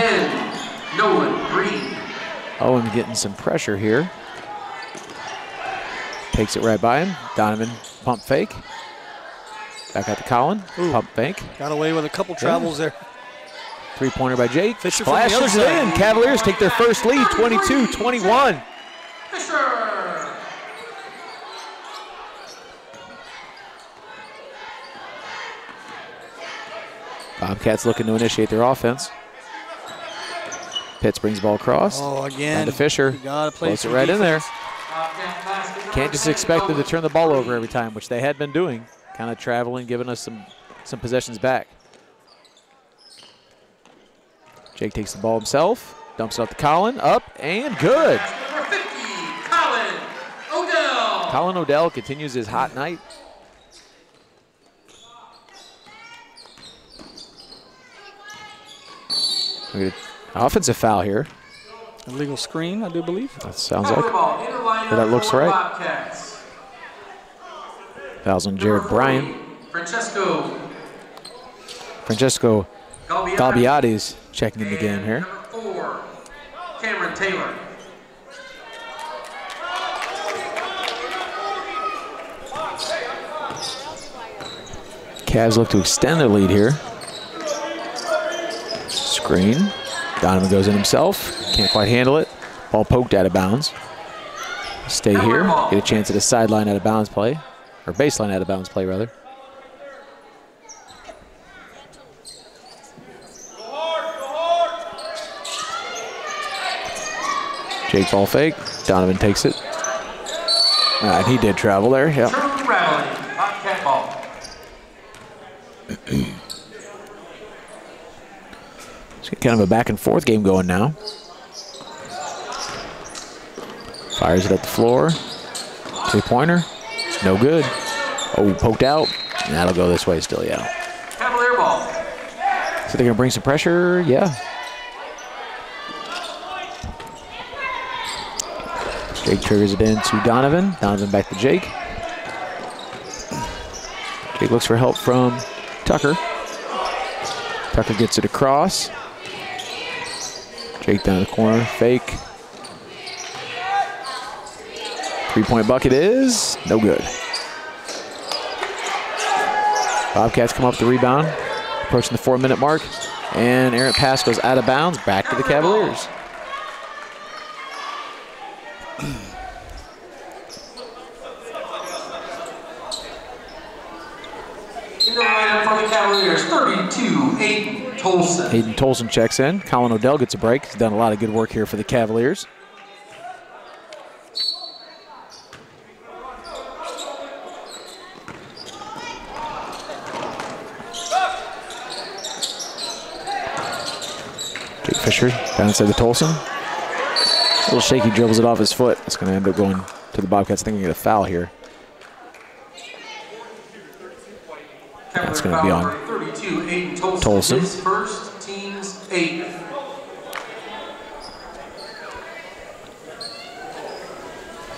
Nolan Green. Owen getting some pressure here. Takes it right by him. Donovan pump fake. Back out to Colin. Ooh. Pump fake. Got away with a couple travels there. Three-pointer by Jake. Fisher from the other Flashes side. in. Cavaliers take their first lead, 22-21. Fisher. Bobcats looking to initiate their offense. Pitts brings ball across. Oh, again. And to Fisher. Gotta play Floats it some right in there. defense. Can't just expect them to turn the ball over every time, which they had been doing. Kind of traveling, giving us some possessions back. Jake takes the ball himself, dumps it off to Colin, up, and good. Number 50, Colin Odell. Colin Odell continues his hot night. Offensive foul here. Illegal screen, I do believe. That sounds like. Or that looks right. Fouls on Jared Bryan. Francesco Galbiati's checking in the game here. Number 4, Cameron Taylor. Cavs look to extend their lead here. Screen. Donovan goes in himself. Can't quite handle it. Ball poked out of bounds. Stay here. Get a chance at a sideline out of bounds play. Or baseline out of bounds play, rather. Jake ball fake. Donovan takes it. And he did travel there. Yep. Bobcat ball. It's kind of a back and forth game going now. Fires it up the floor. Three-pointer. No good. Oh, poked out. And that'll go this way still, yeah. Cavalier ball. So they're going to bring some pressure, yeah. Jake triggers it in to Donovan. Donovan back to Jake. Jake looks for help from Tucker. Tucker gets it across. Jake down the corner, fake. 3-point bucket is no good. Bobcats come up the rebound, approaching the 4-minute mark, and errant pass goes out of bounds, back to the Cavaliers. In the lineup for the Cavaliers, 32, Aiden Tolson. Aiden Tolson checks in. Colin Odell gets a break. He's done a lot of good work here for the Cavaliers. Jake Fisher down inside the Tolson. A little shaky, dribbles it off his foot. It's going to end up going to the Bobcats. I think we get a foul here. That's going to be on 32, Aiden Tolson. His first, team's 8th.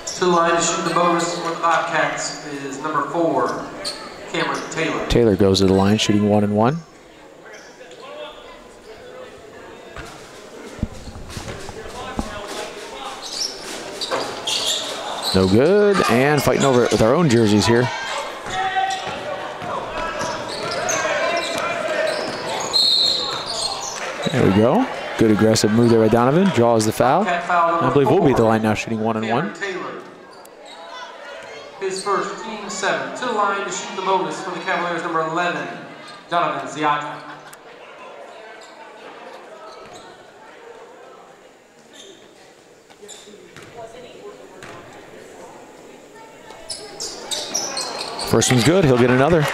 To the line to shoot the bonus for the Bobcats is number 4, Cameron Taylor. Taylor goes to the line, shooting 1-1. No good, and fighting over it with our own jerseys here. There we go. Good aggressive move there by Donovan. Draws the foul. I believe we'll be at the line now, shooting 1-1. Taylor. His first, team 7. To the line to shoot the bonus for the Cavaliers, number 11, Donovan Ziaka. First one's good. He'll get another.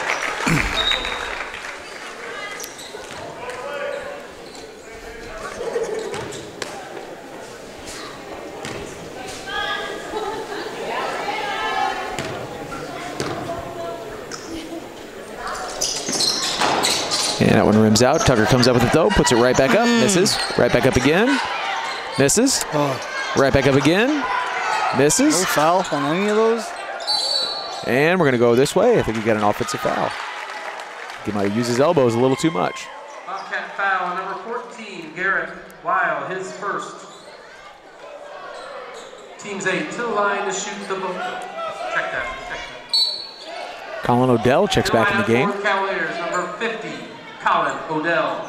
And that one rims out. Tucker comes up with it though, puts it right back up, misses. Right back up again, misses. Right back up again, misses. No foul on any of those. And we're going to go this way. I think we got an offensive foul. He might have used his elbows a little too much. Bobcat foul on number 14, Garrett Weil, his first. Team's 8 to the line to shoot the bonus. Check that. Colin Odell checks back in the game. Cavaliers, number 50, Colin Odell.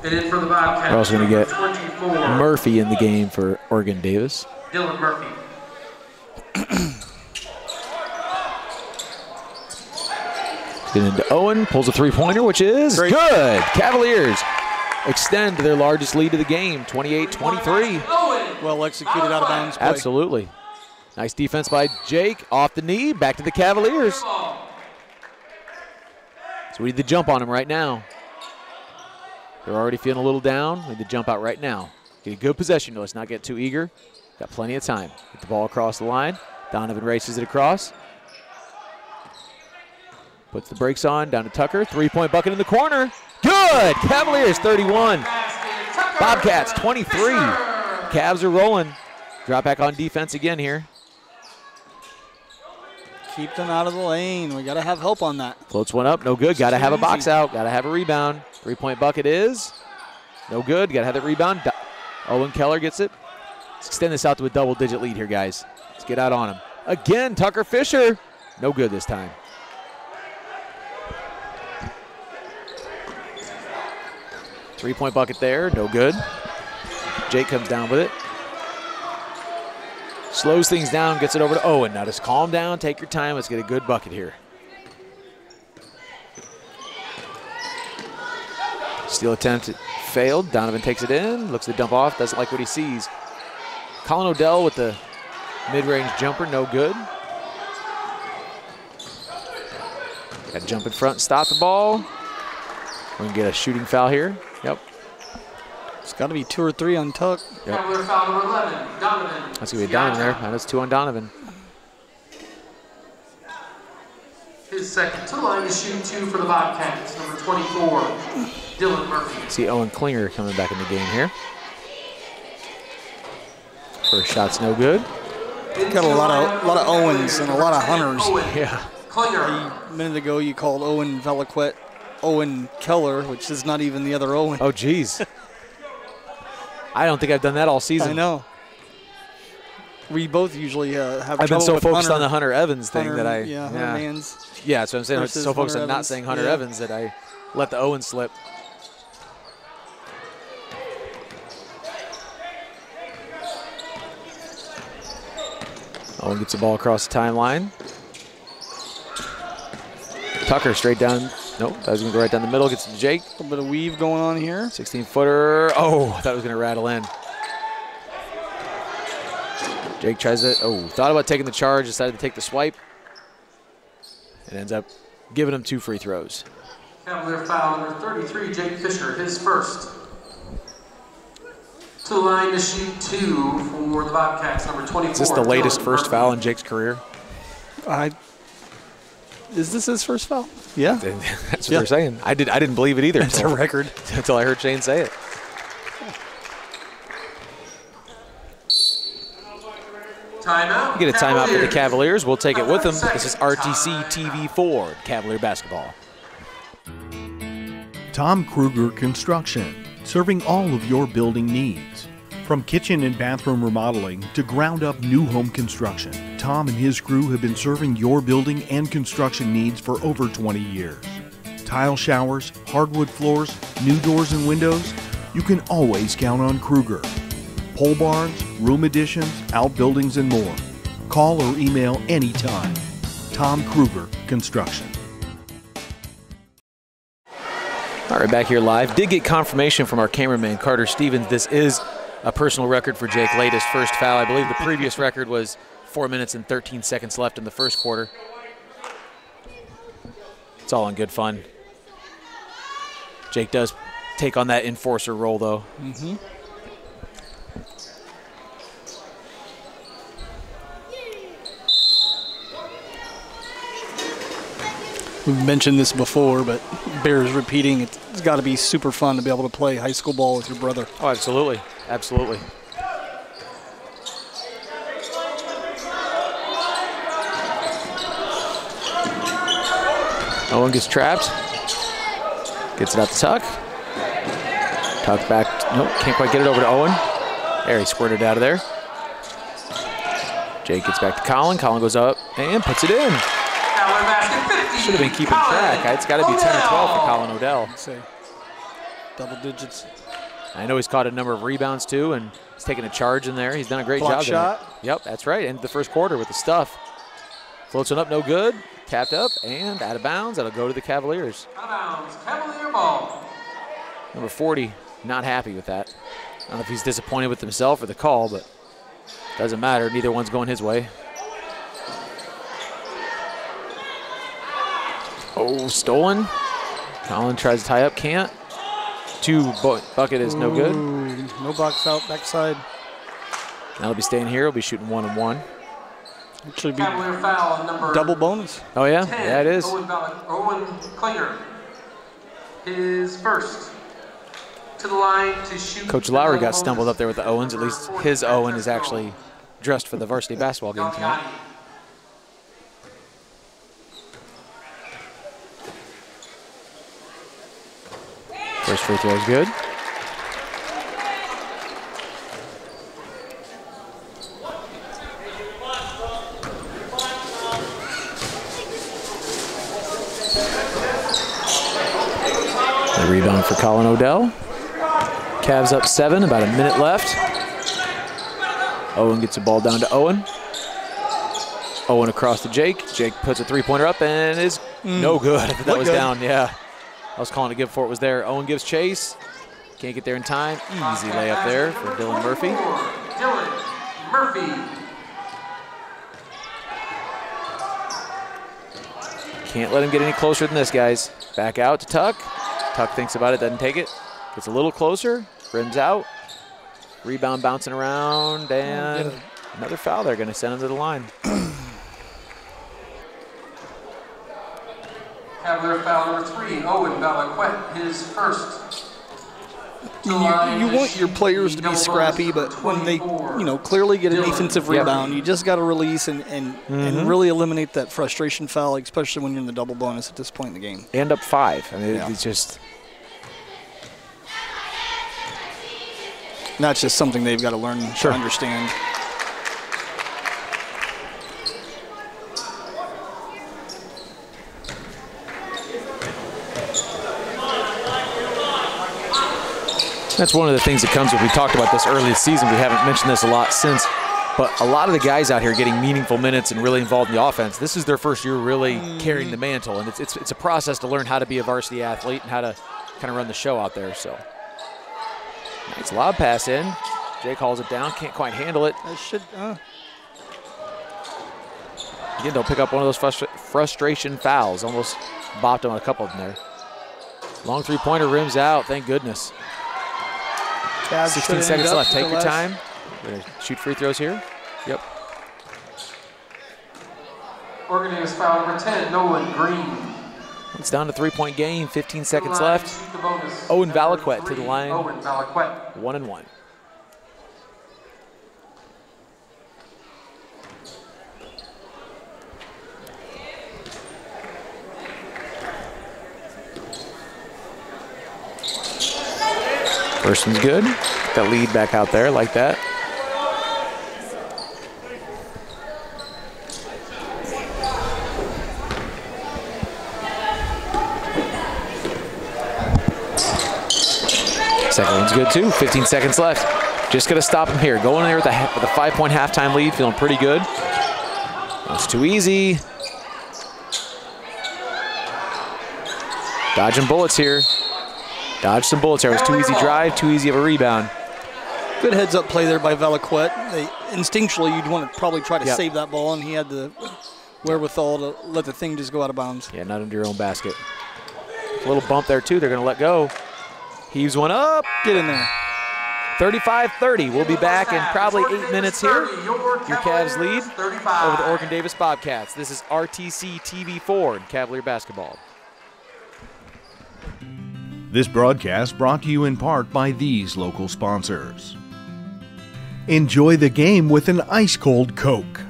And in for the Bobcats, We're also going to get 24, Murphy in the game for Oregon Davis. Dylan Murphy. Get into Owen, pulls a three-pointer, which is great. Good. Cavaliers extend their largest lead of the game, 28-23. Well executed out of bounds play. Absolutely. Nice defense by Jake, off the knee, back to the Cavaliers. So we need to jump on him right now. They're already feeling a little down. We need to jump out right now. Get a good possession. Let's not get too eager. Got plenty of time. Get the ball across the line. Donovan races it across. Puts the brakes on, down to Tucker. Three-point bucket in the corner. Good! Cavaliers 31. Bobcats 23. Cavs are rolling. Drop back on defense again here. Keep them out of the lane. We got to have help on that. Floats one up, no good. Got to have a box out. Got to have a rebound. Three-point bucket is no good. Got to have that rebound. Owen Keller gets it. Let's extend this out to a double-digit lead here, guys. Let's get out on him. Again, Tucker Fisher. No good this time. Three-point bucket there, no good. Jake comes down with it. Slows things down, gets it over to Owen. Now just calm down, take your time. Let's get a good bucket here. Steal attempt failed. Donovan takes it in, looks to dump off, doesn't like what he sees. Colin Odell with the mid-range jumper, no good. Got to jump in front and stop the ball. We're going to get a shooting foul here. Yep. It's got to be 2 or 3 on Tuck. Yep. Cavalier foul number 11, Donovan. That's going to be a Donovan there. -2 on Donovan. His second to the line to shoot 2 for the Bobcats. Number 24, Dylan Murphy. See Owen Klinger coming back in the game here. First shot's no good. Got a lot of Owens and a lot of Hunters. Yeah. A minute ago you called Owen Veliquette Owen Keller, which is not even the other Owen. Oh, geez. I don't think I've done that all season. I know. We both usually have I've been trouble so with focused Hunter. on the Hunter Evans thing that I... Yeah, Hunter Mans. Yeah, that's what I'm saying. I'm versus so focused Hunter on not Evans. saying Hunter Yeah. Evans that I let the Owen slip. Owen gets the ball across the timeline. Tucker straight down. Nope, that was going to go right down the middle. Gets to Jake. A little bit of weave going on here. 16-footer. Oh, I thought it was going to rattle in. Jake tries it. Oh, thought about taking the charge, decided to take the swipe. And ends up giving him 2 free throws. Cavalier foul number 33, Jake Fisher, his first. To the line to shoot 2 for the Bobcats, number 24. Is this the latest Dylan first Murphy. foul in Jake's career? Is this his first foul? Yeah. That's what they're saying. I didn't believe it either. It's a record. Until I heard Shane say it. Timeout. You get a timeout for the Cavaliers. We'll take it with them. This is RTC TV4, Cavalier basketball. Tom Kruger Construction, serving all of your building needs. From kitchen and bathroom remodeling to ground-up new home construction, Tom and his crew have been serving your building and construction needs for over 20 years. Tile showers, hardwood floors, new doors and windows, you can always count on Kruger. Pole barns, room additions, outbuildings, and more. Call or email anytime. Tom Kruger Construction. All right, back here live. Did get confirmation from our cameraman, Carter Stevens. This is a personal record for Jake. Latest first foul. I believe the previous record was 4 minutes and 13 seconds left in the first quarter. It's all in good fun. Jake does take on that enforcer role, though. Mm-hmm. We've mentioned this before, but bears repeating. It's got to be super fun to be able to play high school ball with your brother. Oh, absolutely. Absolutely. Owen gets trapped. Gets it out to Tuck. Tuck back. Nope, can't quite get it over to Owen. There, he squirted out of there. Jake gets back to Colin. Colin goes up and puts it in. Should have been keeping track. It's got to be 10 or 12 for Colin Odell. I'd say double digits. I know he's caught a number of rebounds too, and he's taken a charge in there. He's done a great Block job. shot. Yep, that's right. End the first quarter with the stuff. Floats one up, no good. Tapped up and out of bounds. That'll go to the Cavaliers. Out of bounds, Cavalier ball. Number 40, not happy with that. I don't know if he's disappointed with himself or the call, but doesn't matter. Neither one's going his way. Oh, stolen. Colin tries to tie up, can't. Bucket is no good. No box out, backside. Now he'll be staying here. He'll be shooting 1-on-1. It should be Cavalier foul number double bonus. Oh, yeah? 10, Yeah, it is. Owen Klinger. His first. To the line to shoot. Coach Lowry got stumbled up there with the Owens. At least his Owen is actually dressed for the varsity basketball game tonight. First free throw is good. The rebound for Colin Odell. Cavs up 7, about a minute left. Owen gets the ball down to Owen. Owen across to Jake. Jake puts a three-pointer up and is no good. I thought that was down, yeah. I was calling to give before it was there. Owen gives chase. Can't get there in time. Easy layup there for Dylan Murphy. Dylan Murphy. Can't let him get any closer than this, guys. Back out to Tuck. Tuck thinks about it, doesn't take it. Gets a little closer. Rims out. Rebound bouncing around, and another foul. They're going to send him to the line. Cavalier foul number 3, Owen Valaquette, his first. You want your players to be scrappy, but when they, clearly get a defensive rebound, you just got to release and really eliminate that frustration foul, especially when you're in the double bonus at this point in the game. And up 5. I mean, it's just. That's just something they've got to learn to understand. That's one of the things that comes with, we talked about this early this season, we haven't mentioned this a lot since, but a lot of the guys out here getting meaningful minutes and really involved in the offense, this is their first year really carrying the mantle, and it's a process to learn how to be a varsity athlete and how to kind of run the show out there. So nice lob pass in. Jake hauls it down, can't quite handle it. Again, they'll pick up one of those frustration fouls. Almost bopped him on a couple of them there. Long three-pointer, rims out, thank goodness. 16 seconds left. Take your time. We're going to shoot free throws here. Yep. Oregon is foul number 10, Nolan Green. It's down to 3-point game. 15 seconds left. Owen Valaquette to the line. Owen Valaquette. 1-1. First one's good. That lead back out there like that. Second one's good too. 15 seconds left. Just gonna stop him here. Going in there with a 5-point halftime lead, feeling pretty good. That's too easy. Dodging bullets here. Dodge some bullets there. It was too easy drive, too easy of a rebound. Good heads-up play there by Valaquette. Instinctually, you'd want to probably try to save that ball, and he had the wherewithal to let the thing just go out of bounds. Yeah, not under your own basket. A little bump there, too. They're going to let go. Heaves one up. Get in there. 35-30. We'll be back in probably 8 minutes here. Your Cavs lead over the Oregon Davis Bobcats. This is RTC TV4 in Cavalier basketball. This broadcast brought to you in part by these local sponsors. Enjoy the game with an ice-cold Coke.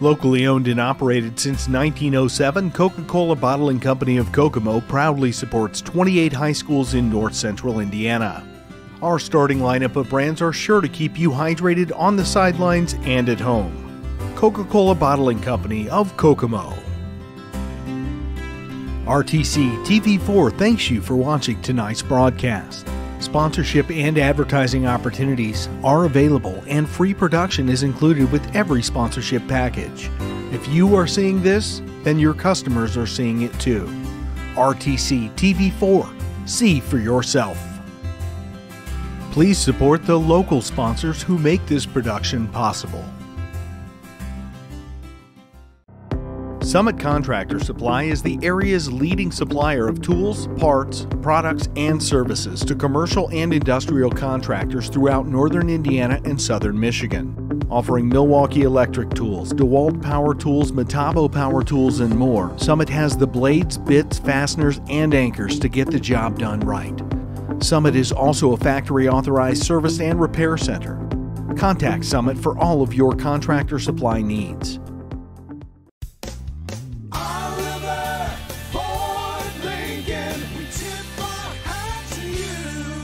Locally owned and operated since 1907, Coca-Cola Bottling Company of Kokomo proudly supports 28 high schools in north central Indiana. Our starting lineup of brands are sure to keep you hydrated on the sidelines and at home. Coca-Cola Bottling Company of Kokomo. RTC TV4 thanks you for watching tonight's broadcast. Sponsorship and advertising opportunities are available, and free production is included with every sponsorship package. If you are seeing this, then your customers are seeing it too. RTC TV4. See for yourself. Please support the local sponsors who make this production possible. Summit Contractor Supply is the area's leading supplier of tools, parts, products, and services to commercial and industrial contractors throughout northern Indiana and southern Michigan. Offering Milwaukee Electric Tools, DeWalt Power Tools, Metabo Power Tools, and more, Summit has the blades, bits, fasteners, and anchors to get the job done right. Summit is also a factory-authorized service and repair center. Contact Summit for all of your contractor supply needs.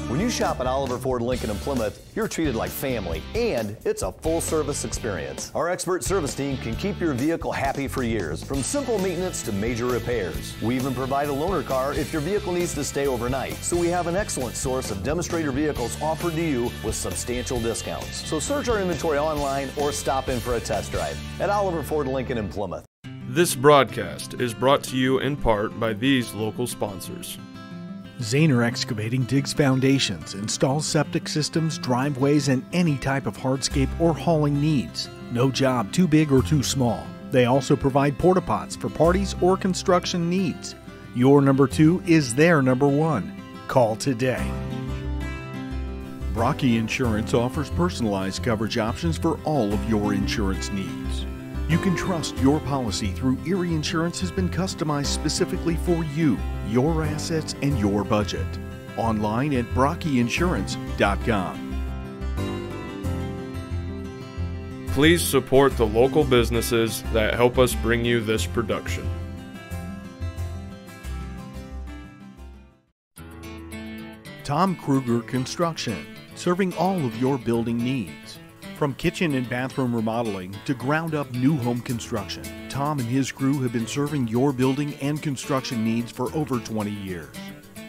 When you shop at Oliver Ford Lincoln in Plymouth, you're treated like family, and it's a full-service experience. Our expert service team can keep your vehicle happy for years, from simple maintenance to major repairs. We even provide a loaner car if your vehicle needs to stay overnight. So we have an excellent source of demonstrator vehicles offered to you with substantial discounts. So search our inventory online or stop in for a test drive at Oliver Ford Lincoln in Plymouth. This broadcast is brought to you in part by these local sponsors. Zahner Excavating digs foundations, installs septic systems, driveways, and any type of hardscape or hauling needs. No job too big or too small. They also provide porta pots for parties or construction needs. Your number 2 is their number 1. Call today. Brocky Insurance offers personalized coverage options for all of your insurance needs. You can trust your policy through Erie Insurance has been customized specifically for you, your assets, and your budget. Online at brockyinsurance.com. Please support the local businesses that help us bring you this production. Tom Kruger Construction, serving all of your building needs. From kitchen and bathroom remodeling to ground-up new home construction, Tom and his crew have been serving your building and construction needs for over 20 years.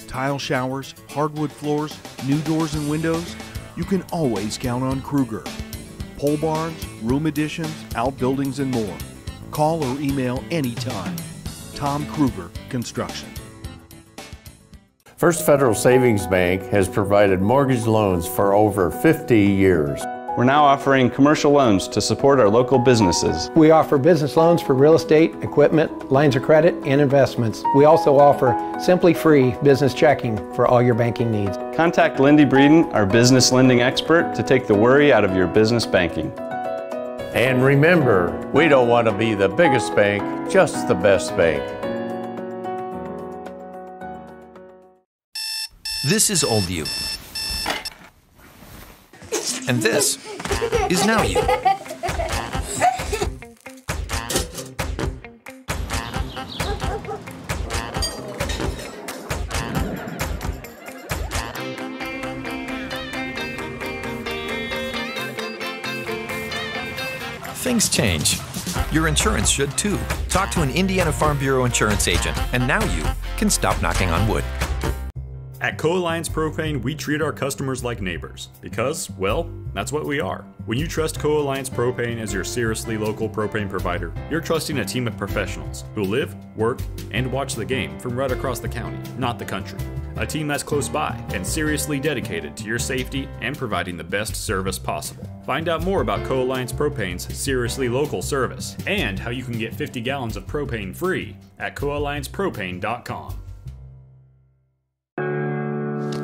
Tile showers, hardwood floors, new doors and windows, you can always count on Kruger. Pole barns, room additions, outbuildings, and more. Call or email anytime. Tom Kruger Construction. First Federal Savings Bank has provided mortgage loans for over 50 years. We're now offering commercial loans to support our local businesses. We offer business loans for real estate, equipment, lines of credit, and investments. We also offer simply free business checking for all your banking needs. Contact Lindy Breeden, our business lending expert, to take the worry out of your business banking. And remember, we don't want to be the biggest bank, just the best bank. This is old you. And this is now you. Things change. Your insurance should too. Talk to an Indiana Farm Bureau insurance agent, and now you can stop knocking on wood. At Co-Alliance Propane, we treat our customers like neighbors because, well, that's what we are. When you trust Co-Alliance Propane as your seriously local propane provider, you're trusting a team of professionals who live, work, and watch the game from right across the county, not the country. A team that's close by and seriously dedicated to your safety and providing the best service possible. Find out more about Co-Alliance Propane's seriously local service and how you can get 50 gallons of propane free at coalliancepropane.com.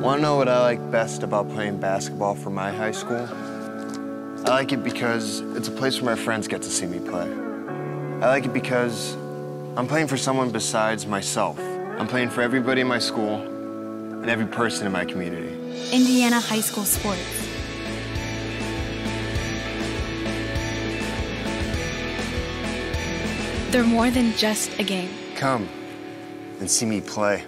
Want to know what I like best about playing basketball for my high school? I like it because it's a place where my friends get to see me play. I like it because I'm playing for someone besides myself. I'm playing for everybody in my school and every person in my community. Indiana high school sports. They're more than just a game. Come and see me play.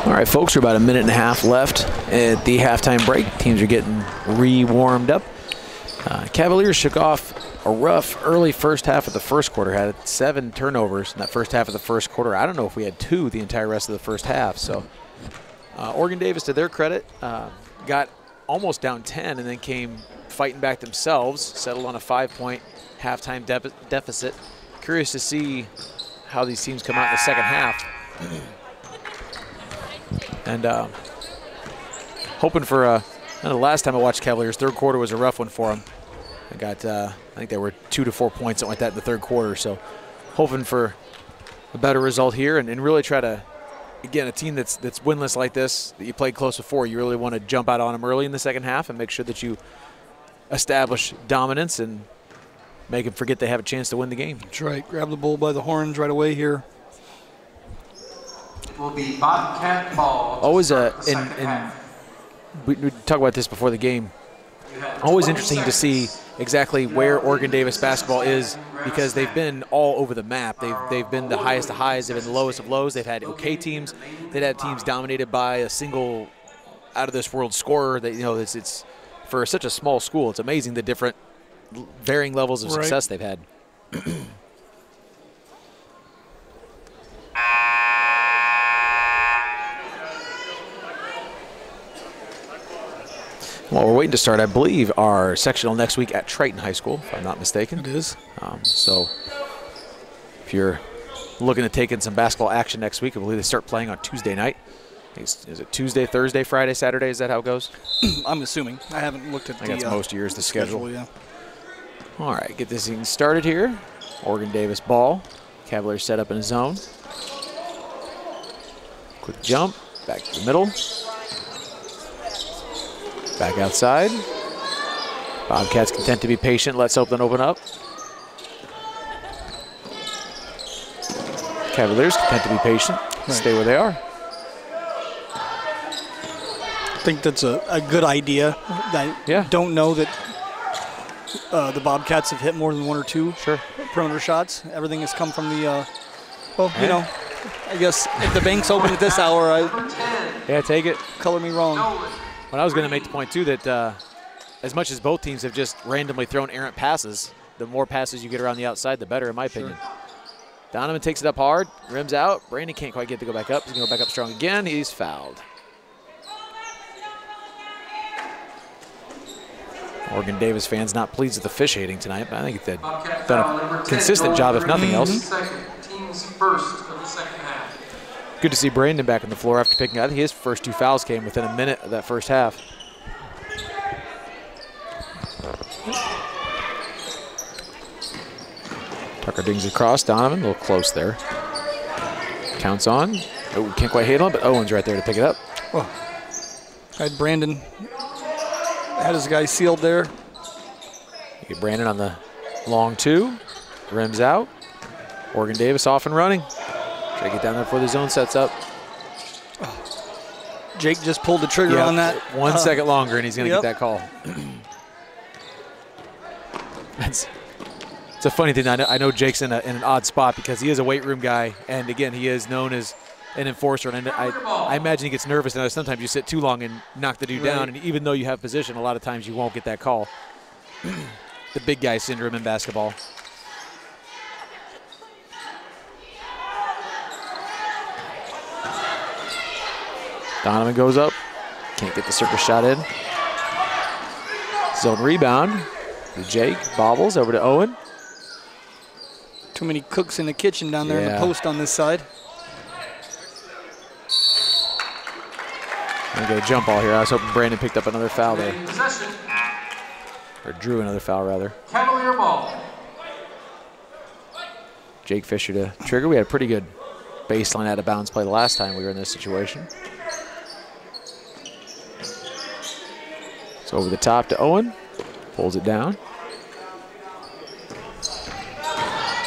All right, folks, we're about a minute and a half left at the halftime break. Teams are getting re-warmed up. Cavaliers shook off a rough early first half of the first quarter, had 7 turnovers in that first half of the first quarter. I don't know if we had 2 the entire rest of the first half. So Oregon Davis, to their credit, got almost down 10 and then came fighting back themselves, settled on a 5-point halftime deficit. Curious to see how these teams come out in the second half. And hoping for the last time I watched Cavaliers, third quarter was a rough one for them. I got, I think they were 2 to 4 points, something like that in the third quarter. So hoping for a better result here and really try to, again, a team that's winless like this, that you played close before, you really want to jump out on them early in the second half and make sure that you establish dominance and make them forget they have a chance to win the game. That's right. Grab the bull by the horns right away here. Will be Bobcat ball. Always we talk about this before the game. Always interesting to see exactly where Oregon Davis basketball is because they've been all over the map. They've been the highest of highs. They've been the lowest of lows. They've had okay teams. They've had teams dominated by a single out-of-this-world scorer. That, you know, it's for such a small school. It's amazing the different varying levels of success they've had. Well, we're waiting to start, I believe, our sectional next week at Triton High School, if I'm not mistaken. It is. So if you're looking to take in some basketball action next week, I believe they start playing on Tuesday night. Is it Tuesday, Thursday, Friday, Saturday? Is that how it goes? I'm assuming. I haven't looked at that's most years the schedule. Yeah. All right, get this thing started here. Oregon Davis ball. Cavaliers set up in a zone. Quick jump, back to the middle. Back outside. Bobcats content to be patient. Let's open up. Cavaliers content to be patient. Stay where they are. I think that's a good idea. I don't know that the Bobcats have hit more than 1 or 2 perimeter shots. Everything has come from the, you know, I guess if the bank's open at this hour, take it. Color me wrong. But I was going to make the point, too, that as much as both teams have just randomly thrown errant passes, the more passes you get around the outside, the better, in my opinion. Donovan takes it up hard, rims out. Brandon can't quite get to go back up. He's going to go back up strong again. He's fouled. Oregon Davis fans not pleased with the officiating tonight, but I think they've done a consistent job, if nothing else. Team's first of the second half. Good to see Brandon back on the floor after picking. I think his first 2 fouls came within a minute of that first half. Tucker dings across. Donovan a little close there. Counts on. Oh, can't quite handle it, but Owen's right there to pick it up. Oh. Had Brandon had his guy sealed there. You get Brandon on the long 2. Rims out. Oregon Davis off and running. Try to get down there before the zone sets up. Jake just pulled the trigger on that. 1 second longer, and he's going to get that call. It's a funny thing. I know Jake's in an odd spot because he is a weight room guy, and again, he is known as an enforcer. And I imagine he gets nervous. And sometimes you sit too long and knock the dude down, and even though you have position, a lot of times you won't get that call. The big guy syndrome in basketball. Donovan goes up. Can't get the circus shot in. Zone rebound. Jake bobbles over to Owen. Too many cooks in the kitchen down there in the post on this side. I'm going to get a jump ball here. I was hoping Brandon picked up another foul there. Or drew another foul, rather. Cavalier ball. Jake Fisher to trigger. We had a pretty good baseline out of bounds play the last time we were in this situation. So over the top to Owen. Pulls it down.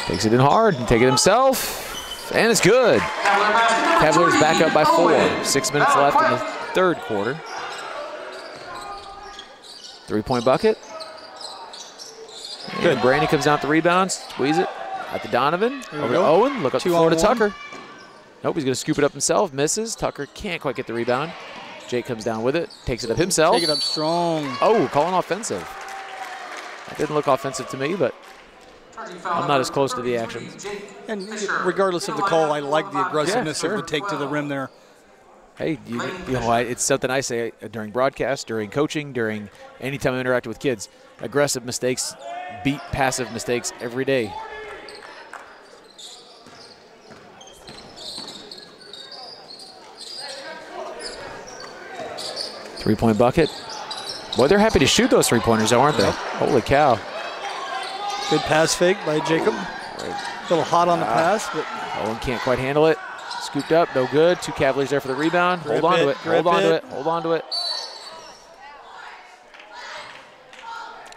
Takes it in hard and take it himself. And it's good. Cavaliers back up by 4. 6 minutes left in the third quarter. 3-point bucket. Good. Brandon comes out the rebound. Squeeze it. At the Donovan. Over to Owen. Look up the floor to Tucker. Nope, he's going to scoop it up himself. Misses. Tucker can't quite get the rebound. Jake comes down with it. Takes it up himself. Take it up strong. Oh, calling offensive. That didn't look offensive to me, but I'm not as close to the action. And regardless of the call, I like the aggressiveness of the take to the rim there. Hey, you know, it's something I say during broadcast, during coaching, during any time I interact with kids. Aggressive mistakes beat passive mistakes every day. Three-point bucket. Boy, they're happy to shoot those three-pointers, though, aren't they? Holy cow. Good pass fake by Jacob. A little hot on the pass, but Owen can't quite handle it. Scooped up, no good. Two Cavaliers there for the rebound. Hold on to it, hold on to it, hold on to it.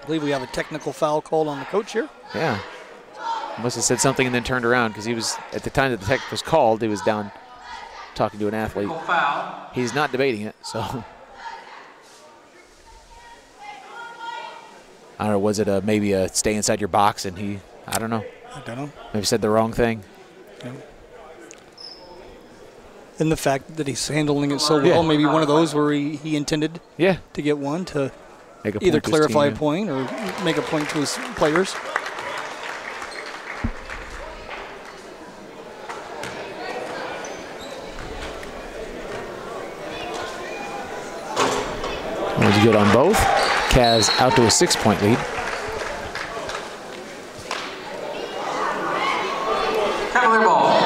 I believe we have a technical foul called on the coach here. Yeah. Must have said something and then turned around because he was, at the time that the tech was called, he was down talking to an athlete. He's not debating it, so. I don't know, was it maybe a stay inside your box and he, I don't know. I don't know. Maybe said the wrong thing. Yeah. And the fact that he's handling it so well, maybe one of those where he intended to get one to either clarify a point or make a point to his players. Was good on both. Cavs out to a 6-point lead. Cavalier ball.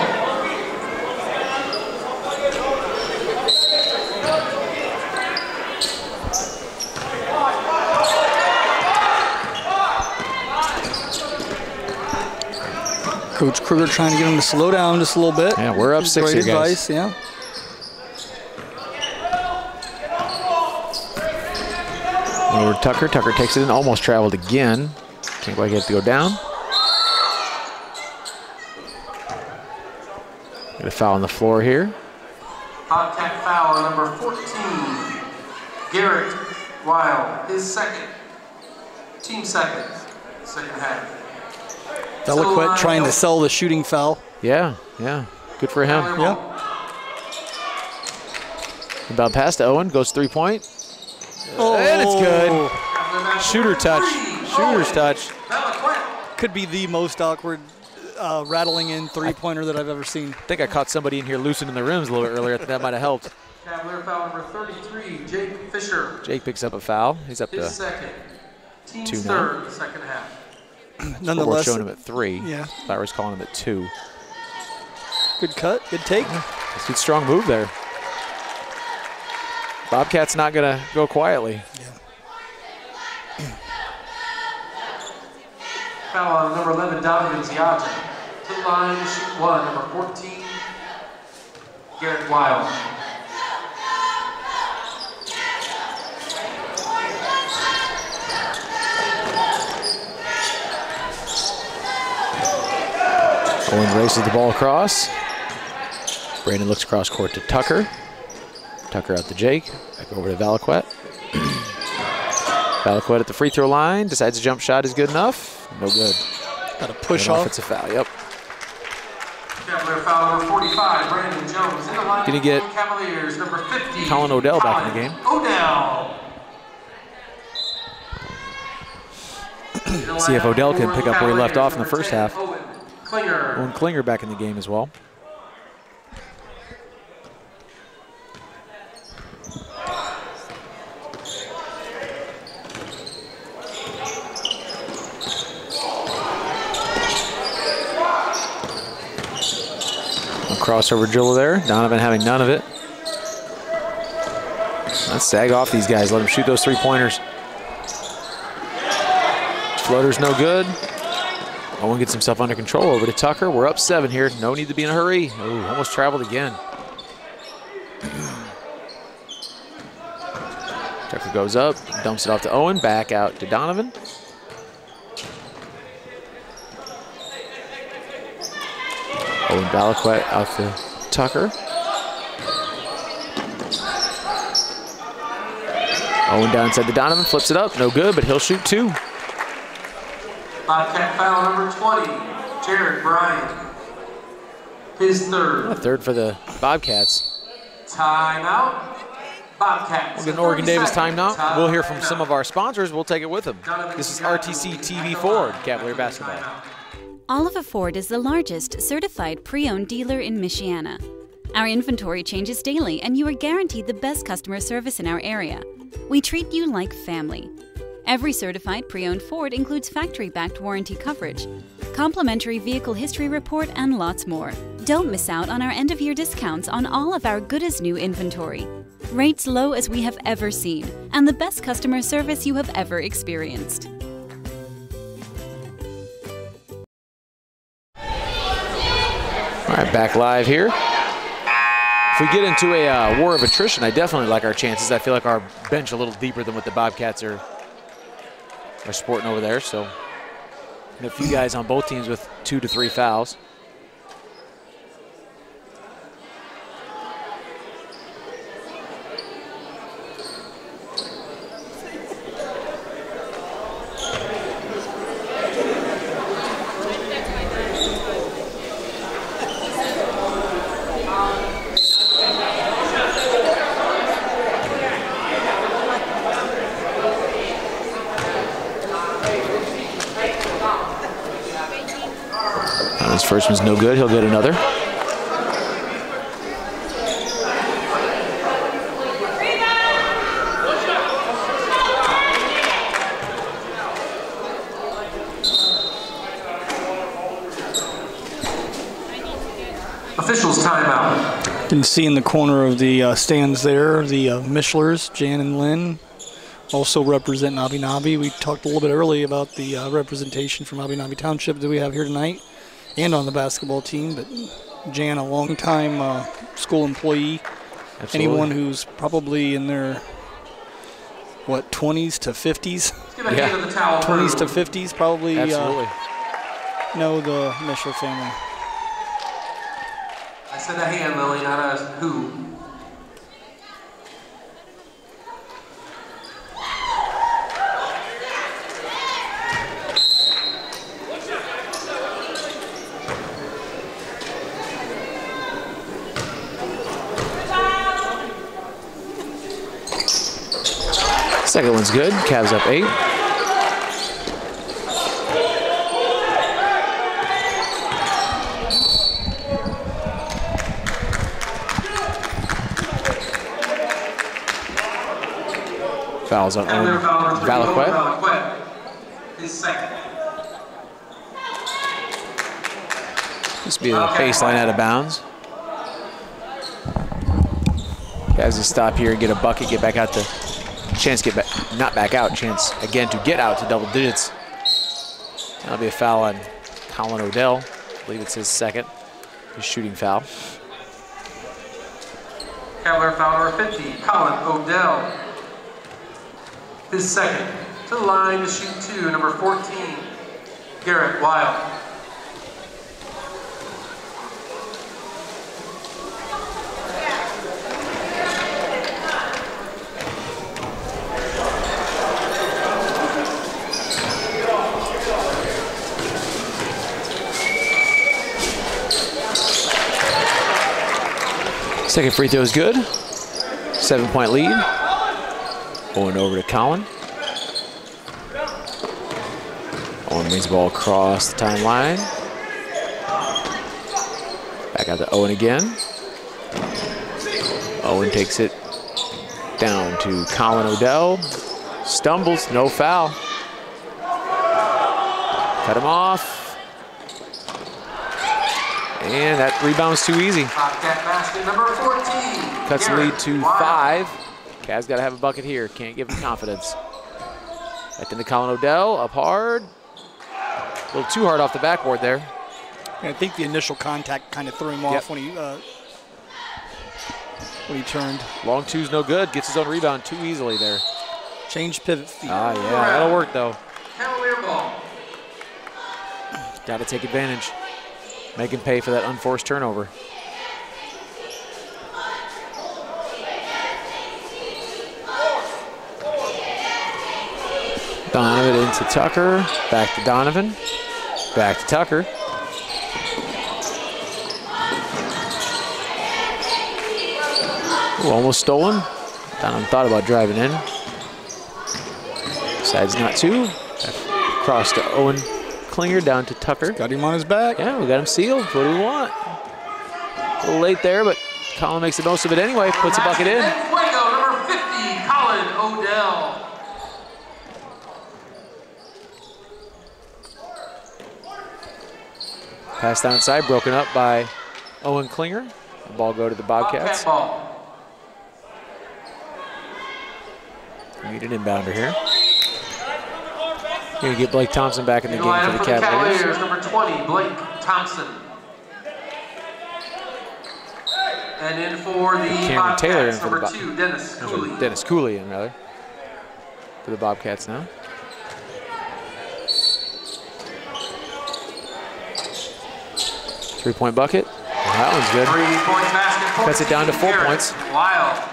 Coach Kruger trying to get him to slow down just a little bit. Yeah, we're up 6 here, guys. Advice, yeah. Over Tucker. Tucker takes it in, almost traveled again. Can't quite get it to go down. Get a foul on the floor here. Contact foul on number 14. Garrett Weil, his second. Team second half. Veliquette trying to sell the shooting foul. Yeah, yeah. Good for him. Yeah. About pass to Owen, goes 3-point. Oh. And it's good. Shooter touch. Shooter's touch. Could be the most awkward rattling in three-pointer that I've ever seen. I think I caught somebody in here loosening the rims a little bit earlier. I think that might have helped. Cavalier foul number 33, Jake Fisher. Jake picks up a foul. He's up to his second. Team's 2 now. third, second half. Nonetheless, showing him at 3. Yeah. Flowers calling him at 2. Good cut, good take. That's a good strong move there. Bobcat's not going to go quietly. Yeah. Foul on number 11, Donovan Ziaja. To the line, shoot one, number 14, Garrett Weil. Owen races the ball across. Brandon looks across court to Tucker. Tucker out to Jake. Back over to Veliquette. Veliquette at the free throw line. Decides a jump shot is good enough. No good. Got a push off. It's a foul, yep. Cavalier foul number 45, Brandon Jones. In the line, Gonna get Cavaliers, number 50. Colin Odell back in the game. Odell. See if Odell can pick up where he left off in the first half. Klinger. Owen Klinger back in the game as well. A crossover dribble there. Donovan having none of it. Let's sag off these guys. Let them shoot those three-pointers. Floater's no good. Owen gets himself under control. Over to Tucker. We're up 7 here. No need to be in a hurry. Ooh, almost traveled again. Tucker goes up, dumps it off to Owen. Back out to Donovan. Owen Veliquette out to Tucker. Owen down inside to Donovan. Flips it up. No good, but he'll shoot 2. Bobcat foul number 20, Jared Bryan. his third. A third for the Bobcats. Timeout. Bobcats. We'll get an Oregon Davis timeout. We'll hear from some of our sponsors. We'll take it with them. This is RTC TV Ford, Cavalier Basketball. Oliver Ford is the largest certified pre-owned dealer in Michiana. Our inventory changes daily, and you are guaranteed the best customer service in our area. We treat you like family. Every certified pre-owned Ford includes factory-backed warranty coverage, complimentary vehicle history report, and lots more. Don't miss out on our end-of-year discounts on all of our good-as-new inventory. Rates low as we have ever seen, and the best customer service you have ever experienced. All right, back live here. If we get into a war of attrition, I definitely like our chances. I feel like our bench a little deeper than what the Bobcats are sporting over there. So, and a few guys on both teams with 2 to 3 fouls. First one's no good. He'll get another. Officials timeout. You can see in the corner of the stands there, the Mishlers, Jan and Lynn, also represent Nabi Nabi. We talked a little bit early about the representation from Nabi Nabi Township that we have here tonight and on the basketball team, but Jan, a long-time school employee. Absolutely. Anyone who's probably in their, what, 20s to 50s? Yeah. 20s to 50s probably Absolutely. Know the Mishler family. I said a hand, Lily, not a who. Second one's good. Cavs up 8. Fouls on Valaquette. His second. This will be a baseline out of bounds. Cavs to stop here and get a bucket, get back out to chance, get back, not back out, chance again to get out to double digits. That'll be a foul on Colin Odell. I believe it's his second. His shooting foul. Cavalier foul number 50, Colin Odell. His second. To the line to shoot 2, number 14, Garrett Wild. Second free throw is good. 7-point lead. Going over to Colin. Owen brings the ball across the timeline. Back out to Owen again. Owen takes it down to Colin Odell. Stumbles, no foul. Cut him off. And that rebound's too easy. Basket number 14. Cuts the lead to 5. Cavs got to have a bucket here. Can't give him confidence. Back into Colin Odell, up hard. A little too hard off the backboard there. I think the initial contact kind of threw him off when he turned. Long two's no good. Gets his own rebound too easily there. Change pivot feet. Ah, yeah, that'll work though. Cavalier ball. Got to take advantage. Make him pay for that unforced turnover. Donovan into Tucker. Back to Donovan. Back to Tucker. Ooh, almost stolen. Donovan thought about driving in. Decides not to. Cross to Owen Klinger, down to Tucker. Got him on his back. Yeah, we got him sealed. What do we want? A little late there, but Colin makes the most of it anyway. Puts a bucket in. Fuego, number 50, Colin Odell. Pass down inside, broken up by Owen Klinger. The ball go to the Bobcats. Need an inbounder here. Going to get Blake Thompson back in the game for the Cavaliers. Number 20, Blake Thompson. And in for the Cameron Taylor in Bobcats, for the number 2, Dennis Cooley. Dennis Cooley in, rather, for the Bobcats now. Three-point bucket. Well, that one's good. 3-point basket. Cuts it down to 4 points. Lyle.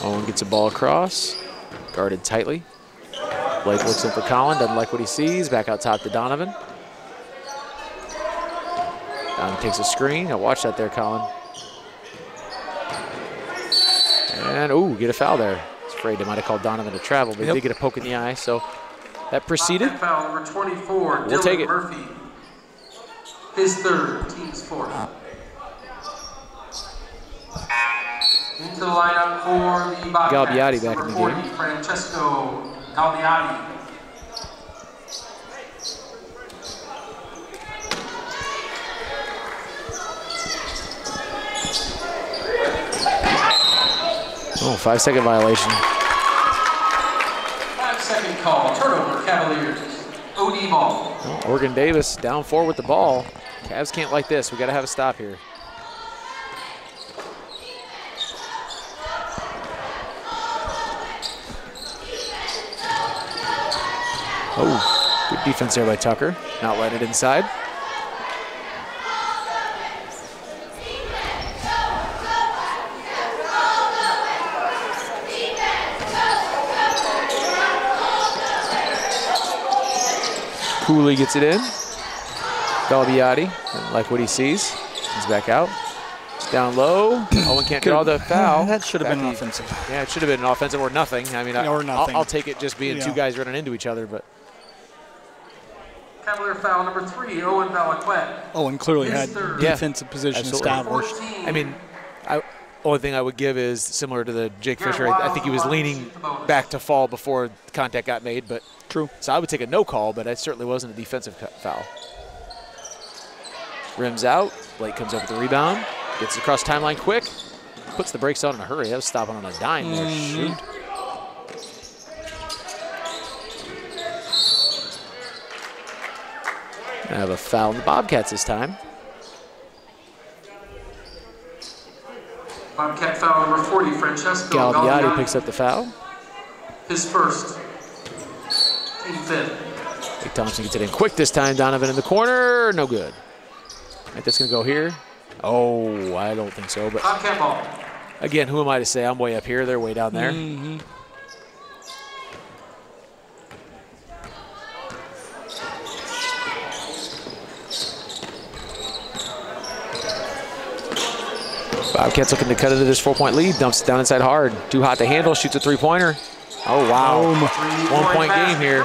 Owen gets a ball across, guarded tightly. Blake looks in for Colin, doesn't like what he sees. Back out top to Donovan. Donovan takes a screen. Now watch that there, Colin. And, ooh, get a foul there. I was afraid they might have called Donovan to travel, but he did get a poke in the eye, so that proceeded. Foul number 24, We'll take it. Murphy. His third, team's fourth. Into the lineup for the Bobcats. Galbiati back in the 40, game. Francesco Galbiati. Oh, 5-second violation. 5-second call, turnover, Cavaliers. OD ball. Well, Oregon Davis down 4 with the ball. Cavs can't like this. We got to have a stop here. Oh, good defense there by Tucker. Not let it inside. Cooley gets it in. Galbiati, doesn't like what he sees. He's back out. It's down low. Owen can't draw the foul. That should have been offensive. Yeah, it should have been an offensive or nothing. I mean, or nothing. I'll take it just being two guys running into each other, but. Cavalier foul number 3, Owen Valaquette. Owen clearly had defensive position established. I mean, only thing I would give is similar to the Jake Fisher. I think he was leaning back to fall before contact got made, but true. So I would take a no call, but it certainly wasn't a defensive foul. Rims out. Blake comes up with the rebound, gets across timeline quick, puts the brakes on in a hurry. That was stopping on a dime there. Shoot. I have a foul in the Bobcats this time. Bobcat foul number 40, Francesco Galbiati picks up the foul. His first. Team fifth. Blake Thompson gets it in quick this time. Donovan in the corner. No good. I think that's going to go here. Oh, I don't think so. But Bobcat ball. Again, who am I to say? I'm way up here. They're way down there. Bobcats looking to cut into this 4-point lead. Dumps it down inside hard. Too hot to handle. Shoots a three-pointer. Oh, wow. 1-point game here.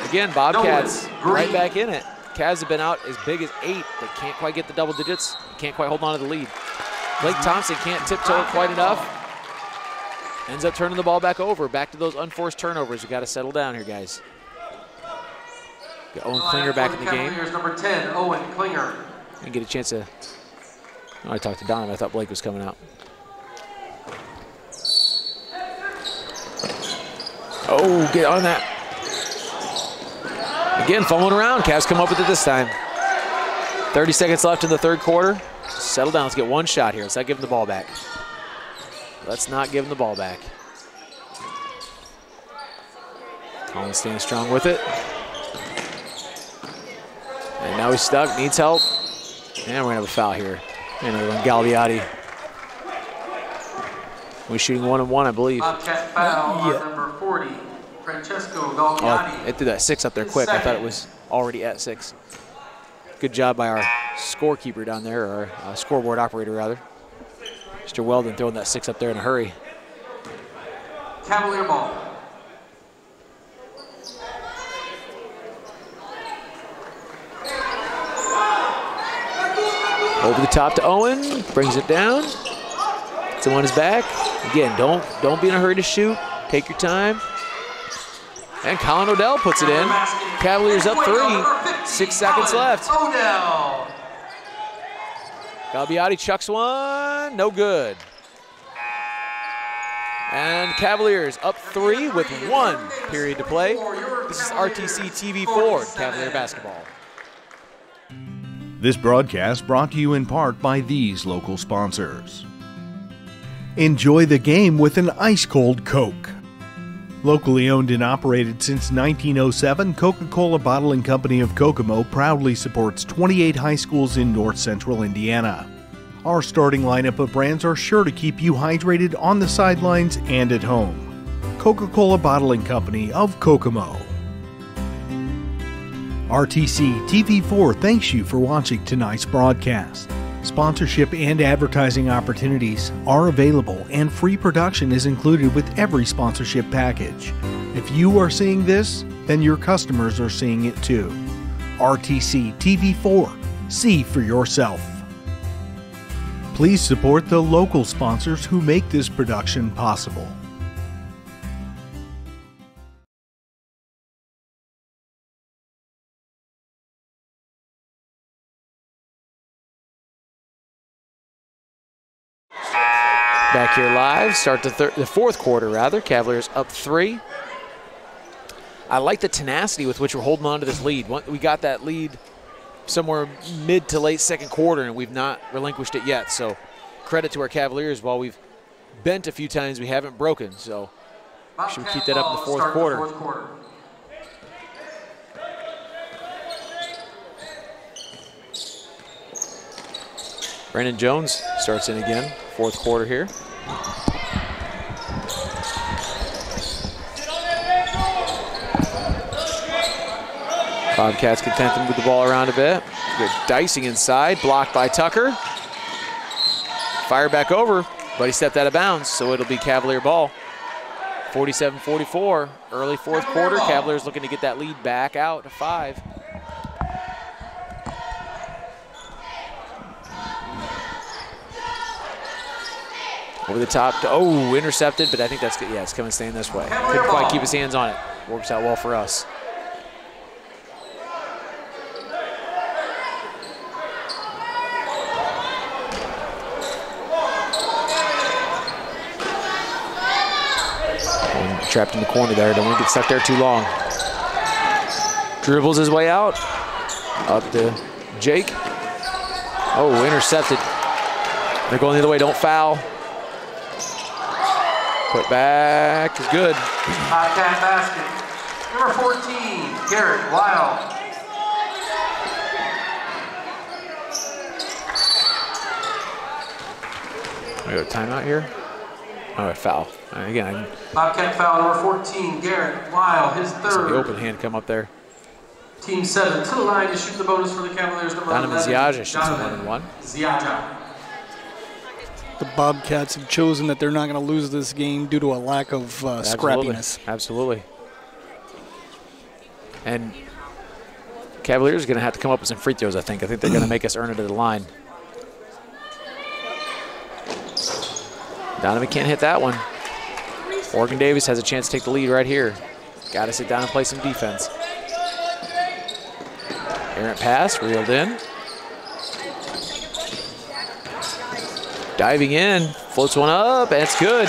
Again, Bobcats right back in it. Cavs have been out as big as 8. They can't quite get the double digits. Can't quite hold on to the lead. Blake Thompson can't tiptoe it quite enough. Ends up turning the ball back over. Back to those unforced turnovers. We got to settle down here, guys. Got Owen Klinger back in the game. Number 10, Owen Klinger. And get a chance to. Oh, I talked to Donovan. I thought Blake was coming out. Oh, get on that. Again, fumbling around. Cavs come up with it this time. 30 seconds left in the third quarter. Settle down. Let's get one shot here. Let's not give him the ball back. Let's not give him the ball back. Collins standing strong with it. And now he's stuck. Needs help. And we're going to have a foul here. Another one, Galbiati. We're shooting 1-1, I believe. Bobcat foul on number 40, Francesco Galbiati. Oh, it threw that 6 up there quick. I thought it was already at 6. Good job by our scorekeeper down there, or scoreboard operator rather. Mr. Weldon throwing that 6 up there in a hurry. Cavalier ball. Over the top to Owen, brings it down. Gets him on his back. Again, don't be in a hurry to shoot. Take your time. And Colin Odell puts it in. Cavaliers up 3. 6 seconds left. Odell. Galbiati chucks one. No good. And Cavaliers up 3 with 1 period to play. This is RTC TV4 Cavalier basketball. This broadcast brought to you in part by these local sponsors. Enjoy the game with an ice-cold Coke. Locally owned and operated since 1907, Coca-Cola Bottling Company of Kokomo proudly supports 28 high schools in north central Indiana. Our starting lineup of brands are sure to keep you hydrated on the sidelines and at home. Coca-Cola Bottling Company of Kokomo. RTC TV4 thanks you for watching tonight's broadcast. Sponsorship and advertising opportunities are available, and free production is included with every sponsorship package. If you are seeing this, then your customers are seeing it too. RTC TV4. See for yourself. Please support the local sponsors who make this production possible. Back here live, start the fourth quarter rather. Cavaliers up 3. I like the tenacity with which we're holding on to this lead. We got that lead somewhere mid to late second quarter, and we've not relinquished it yet. So credit to our Cavaliers. While we've bent a few times, we haven't broken. So should we keep that up in the fourth quarter? Brandon Jones starts in again, fourth quarter here. Bobcats content to move the ball around a bit. Good dicing inside, blocked by Tucker. Fired back over, but he stepped out of bounds, so it'll be Cavalier ball. 47-44, early fourth quarter. Cavaliers looking to get that lead back out to 5. Over the top, intercepted, but I think that's good. Yeah, it's coming, staying this way. Couldn't quite keep his hands on it. Works out well for us. Trapped in the corner there. Don't want to get stuck there too long. Dribbles his way out. Up to Jake. Oh, intercepted. They're going the other way. Don't foul. Put back is good. Bobcat basket. Number 14, Garrett Wild. We got a timeout here. Oh, a foul. Again, Bobcat foul number 14, Garrett Wild, his third. The open hand come up there. Team 7 to the line to shoot the bonus for the Cavaliers. Number Donovan 11, Ziaja shoots Donovan 1-1. Ziaja. The Bobcats have chosen that they're not going to lose this game due to a lack of scrappiness. Absolutely. And Cavaliers are going to have to come up with some free throws, I think. I think they're going to make us earn it at the line. Donovan can't hit that one. Morgan Davis has a chance to take the lead right here. Got to sit down and play some defense. Errant pass, reeled in. Diving in, floats one up, and it's good.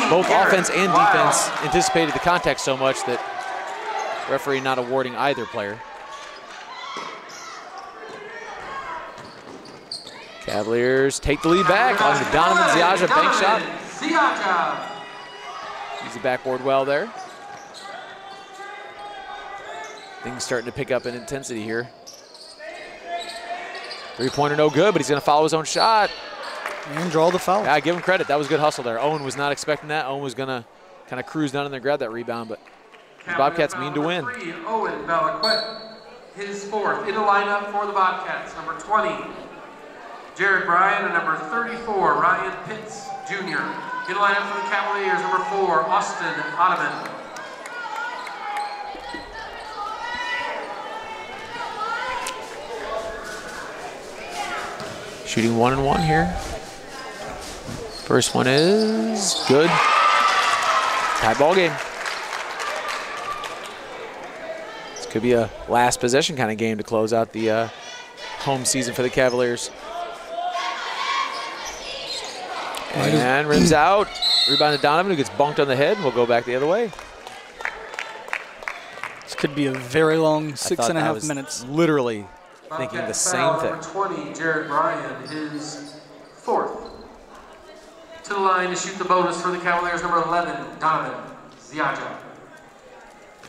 Both offense and defense anticipated the contact so much that referee not awarding either player. Cavaliers take the lead back on the Donovan Ziaja bank shot. Use the backboard well there. Things starting to pick up in intensity here. Three-pointer no good, but he's going to follow his own shot. And draw the foul. Yeah, I give him credit. That was good hustle there. Owen was not expecting that. Owen was going to kind of cruise down in there, grab that rebound, but the Bobcats mean to win. Owen Valaquette. his fourth. In the lineup for the Bobcats, number 20, Jared Bryan, and number 34, Ryan Pitts, Jr. In the lineup for the Cavaliers, number 4, Austin Ottoman. Shooting 1-1 here. First one is good. Tie ball game. This could be a last possession kind of game to close out the home season for the Cavaliers. And rims out. Rebound to Donovan, who gets bonked on the head, and we'll go back the other way. This could be a very long 6.5 minutes. Literally thinking the same thing. Number 20, Jared Bryan, his fourth. To the line to shoot the bonus for the Cavaliers, number 11, Donovan Ziaja.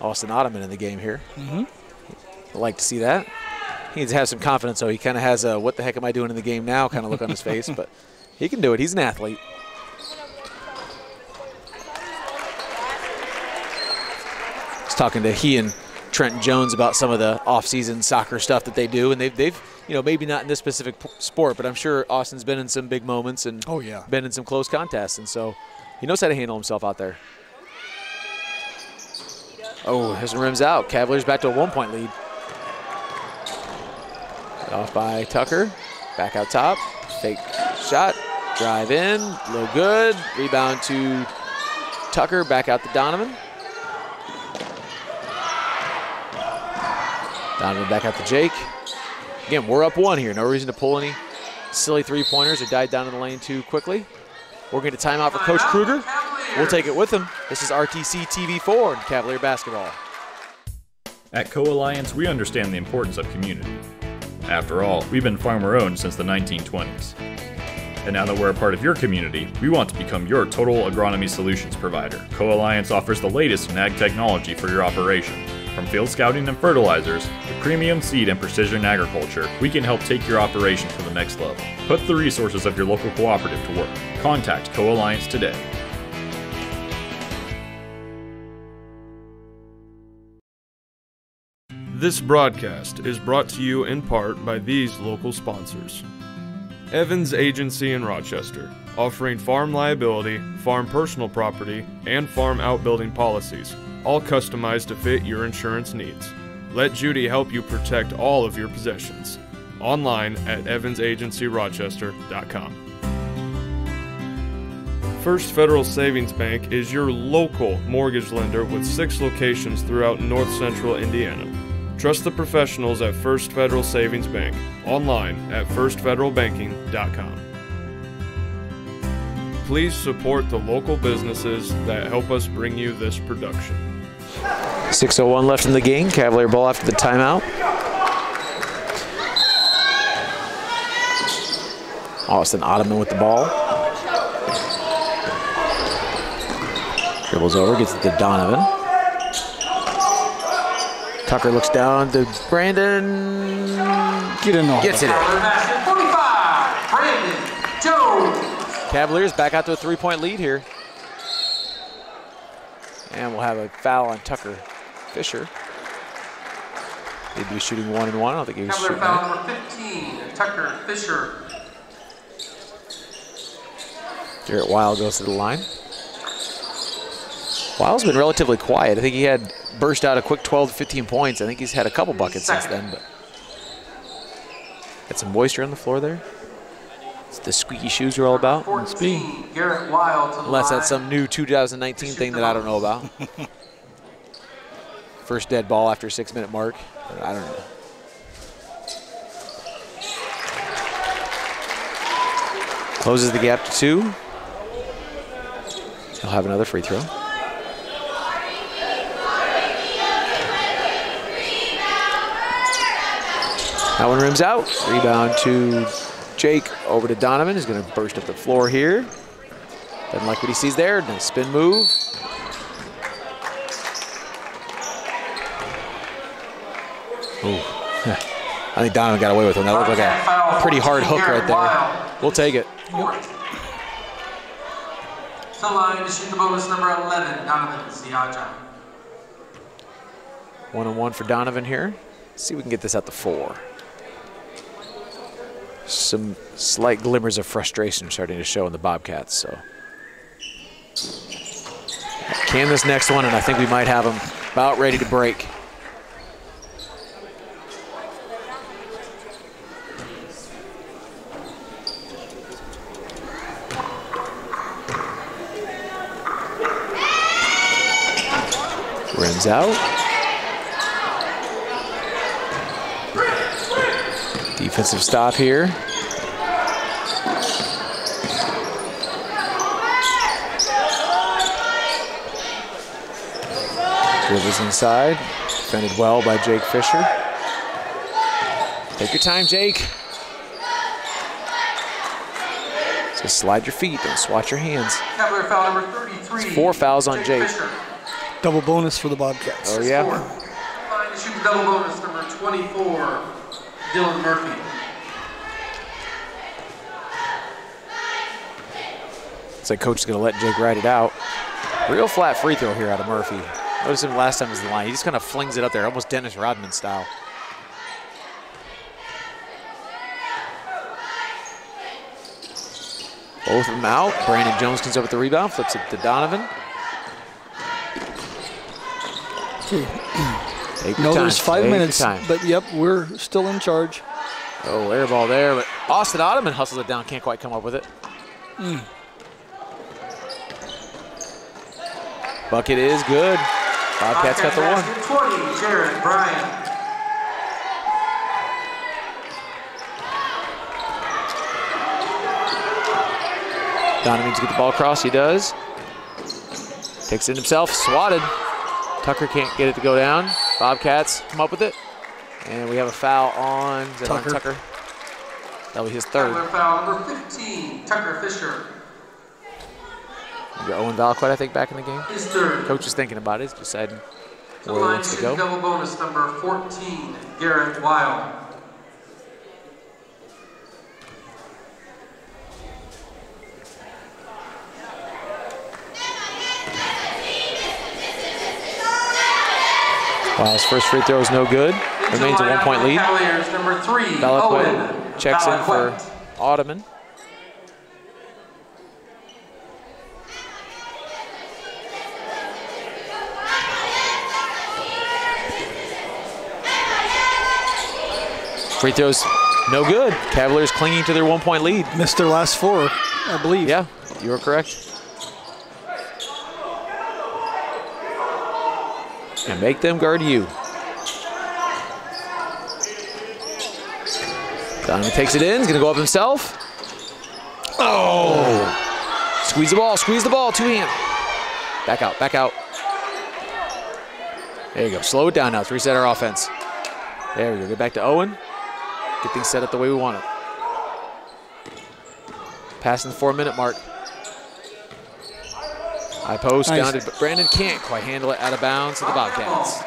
Austin Ottoman in the game here. I'd like to see that. He needs to have some confidence, though. He kind of has a what the heck am I doing in the game now kind of look on his face, but he can do it. He's an athlete. I was talking to he and Trenton Jones about some of the off-season soccer stuff that they do, and they've you know, maybe not in this specific sport, but I'm sure Austin's been in some big moments and been in some close contests, and so he knows how to handle himself out there. Oh, his rims out. Cavaliers back to a 1-point lead. Cut off by Tucker. Back out top. Fake shot. Drive in. Low good. Rebound to Tucker. Back out to Donovan. Donovan back out to Jake. Again, we're up 1 here. No reason to pull any silly three-pointers or dive down in the lane too quickly. We're going to timeout for Coach Kruger. We'll take it with him. This is RTC TV4 and Cavalier basketball. At Co-Alliance, we understand the importance of community. After all, we've been farmer-owned since the 1920s. And now that we're a part of your community, we want to become your total agronomy solutions provider. Co-Alliance offers the latest in ag technology for your operation. From field scouting and fertilizers to premium seed and precision agriculture, we can help take your operation to the next level. Put the resources of your local cooperative to work. Contact Co-Alliance today. This broadcast is brought to you in part by these local sponsors. Evans Agency in Rochester, offering farm liability, farm personal property, and farm outbuilding policies, all customized to fit your insurance needs. Let Judy help you protect all of your possessions. Online at evansagencyrochester.com. First Federal Savings Bank is your local mortgage lender with 6 locations throughout North Central Indiana. Trust the professionals at First Federal Savings Bank. Online at firstfederalbanking.com. Please support the local businesses that help us bring you this production. 6:01 left in the game. Cavalier ball after the timeout. Austin Ottoman with the ball. Dribbles over, gets it to Donovan. Tucker looks down to Brandon. Get in there. Gets it in. 45, Brandon Jones. Cavaliers back out to a 3-point lead here. And we'll have a foul on Tucker Fisher. He'd be shooting 1-1. I don't think he was shooting Cavalier foul that. number 15, Tucker Fisher. Garrett Weil goes to the line. Weil's been relatively quiet. I think he had burst out a quick 12 to 15 points. I think he's had a couple buckets since then, but got some moisture on the floor there. It's the squeaky shoes are all about. Must be. Garrett Weil to the Unless line. that's some new 2019 thing that I don't know about. First dead ball after 6-minute mark. I don't know. Closes the gap to 2. He'll have another free throw. That one rims out. Rebound to Jake over to Donovan. He's going to burst up the floor here. Doesn't like what he sees there. Nice spin move. Ooh. I think Donovan got away with him. That looked like a pretty hard hook right there. We'll take it. To the line to shoot the bonus, number 11, Donovan Ziaja. 1-on-1 for Donovan here. See if we can get this out to 4. Some slight glimmers of frustration starting to show in the Bobcats. So, can this next one, and I think we might have them about ready to break. Rims out. Defensive stop here. Dribbles inside. Defended well by Jake Fisher. Take your time, Jake. Just slide your feet, don't swat your hands. Cavalier foul number 33. It's 4 fouls on Jake. Fisher. Double bonus for the Bobcats. Oh, yeah. Line to shoot the double bonus, number 24, Dylan Murphy. Looks like coach is going to let Jake ride it out. Real flat free throw here out of Murphy. Notice him last time was the line. He just kind of flings it up there, almost Dennis Rodman style. Both of them out. Brandon Jones comes up with the rebound, flips it to Donovan. No, there's 5 minutes, but yep, we're still in charge. Oh, air ball there, but Austin Ottoman hustles it down, can't quite come up with it. Bucket is good. Bobcats got the one. 20, Jared Bryan. Donovan needs to get the ball across, he does. Takes it himself, swatted. Tucker can't get it to go down. Bobcats come up with it. And we have a foul on Tucker. That'll be his 3rd. Cavalier foul number 15, Tucker Fisher. We got Owen Valquette, I think, back in the game. His 3rd. Coach is thinking about it, he's deciding To where he line wants to shooting go. double bonus, number 14, Garrett Weil. His first free throw is no good. Remains a 1-point lead. Cavaliers, number 3, Valquette Owen checks in for Valquette. Ottoman. Free throws no good. Cavaliers clinging to their 1-point lead. Missed their last 4, I believe. Yeah, you are correct. And make them guard you. Donovan takes it in, he's gonna go up himself. Oh! Squeeze the ball, 2-hand. Back out, back out. There you go, slow it down now, let's reset our offense. There we go, get back to Owen. Get things set up the way we want it. Passing the 4-minute mark. High post down to Brandon, can't quite handle it, out of bounds to the Bobcats.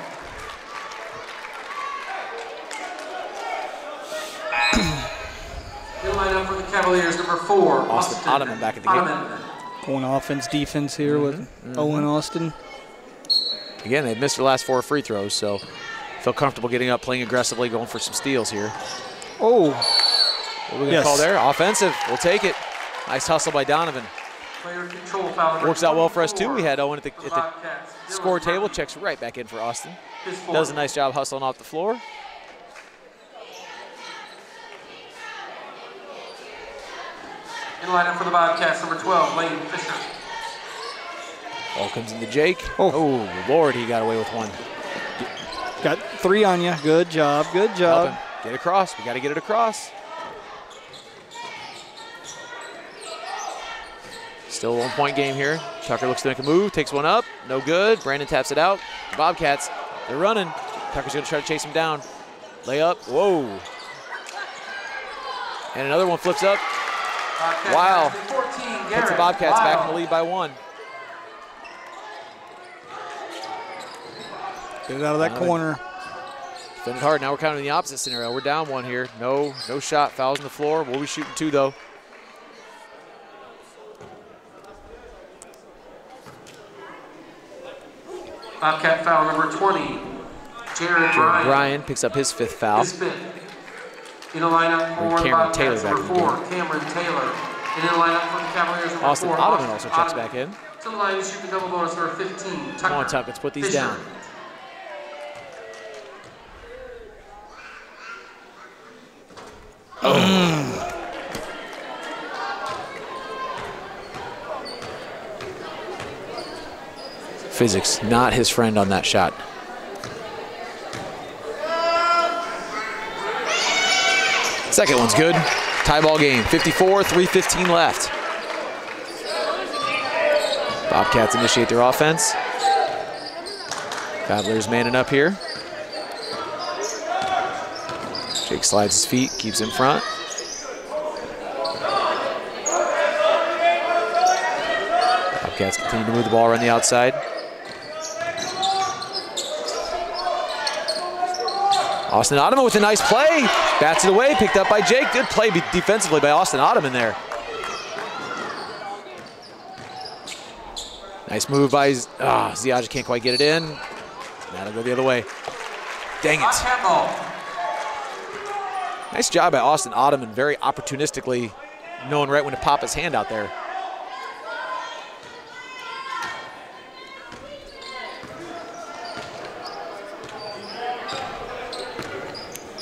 In line up for the Cavaliers, number 4, Austin Ottoman back at the game. Going offense, defense here with Owen Austin. Again, they've missed their last 4 free throws, so feel comfortable getting up, playing aggressively, going for some steals here. Oh. What are we going to call there? Offensive. We'll take it. Nice hustle by Donovan. Player control foul. Works out well for us, too. We had Owen at the score table. Checks right back in for Austin. Does a nice job hustling off the floor. In lineup for the Bobcats, number 12, Lane Fisher. Ball comes into Jake. Oh, Lord, he got away with one. Got 3 on you. Good job, good job. Get across. We got to get it across. Still a 1-point game here. Tucker looks to make a move, takes one up. No good. Brandon taps it out. The Bobcats, they're running. Tucker's going to try to chase him down. Layup. Whoa. And another one flips up. Wow. Puts the Bobcats back in the lead by 1. Get it out of that corner. Defended hard. Now we're kind of in the opposite scenario. We're down 1 here. No shot. Fouls on the floor. We'll be shooting 2, though. Bobcat foul number 20, Jared Bryan picks up his 5th foul. His 5th. In the lineup for the Bobcats, number 4, Cameron Taylor. And in the lineup for the Cavaliers, number Austin 4, Ottoman also checks back in. To the line to shoot the double bonus, number 15, Tucker. Come on, Tuck, let's put these Fisher. down. Physics, not his friend on that shot. Second one's good. Tie ball game, 54, 3:15 left. Bobcats initiate their offense. Cavaliers manning up here. Jake slides his feet, keeps in front. Bobcats continue to move the ball around the outside. Austin Ottoman with a nice play. Bats it away, picked up by Jake. Good play defensively by Austin Ottoman there. Nice move by Ziaja, can't quite get it in. That'll go the other way. Dang it. Nice job by Austin Ottoman, very opportunistically knowing right when to pop his hand out there.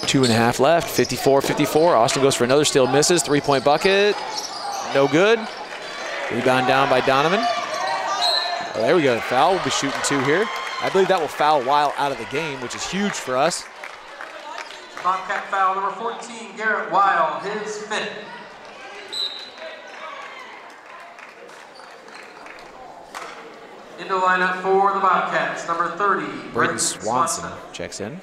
Two and a half left, 54-54. Austin goes for another steal, misses. 3-point bucket, no good. Rebound down by Donovan. Oh, there we go, foul, we'll be shooting 2 here. I believe that will foul Weil out of the game, which is huge for us. Bobcat foul, number 14, Garrett Weil, his 5th. Into lineup for the Bobcats, number 30, Brayden Swanson checks in.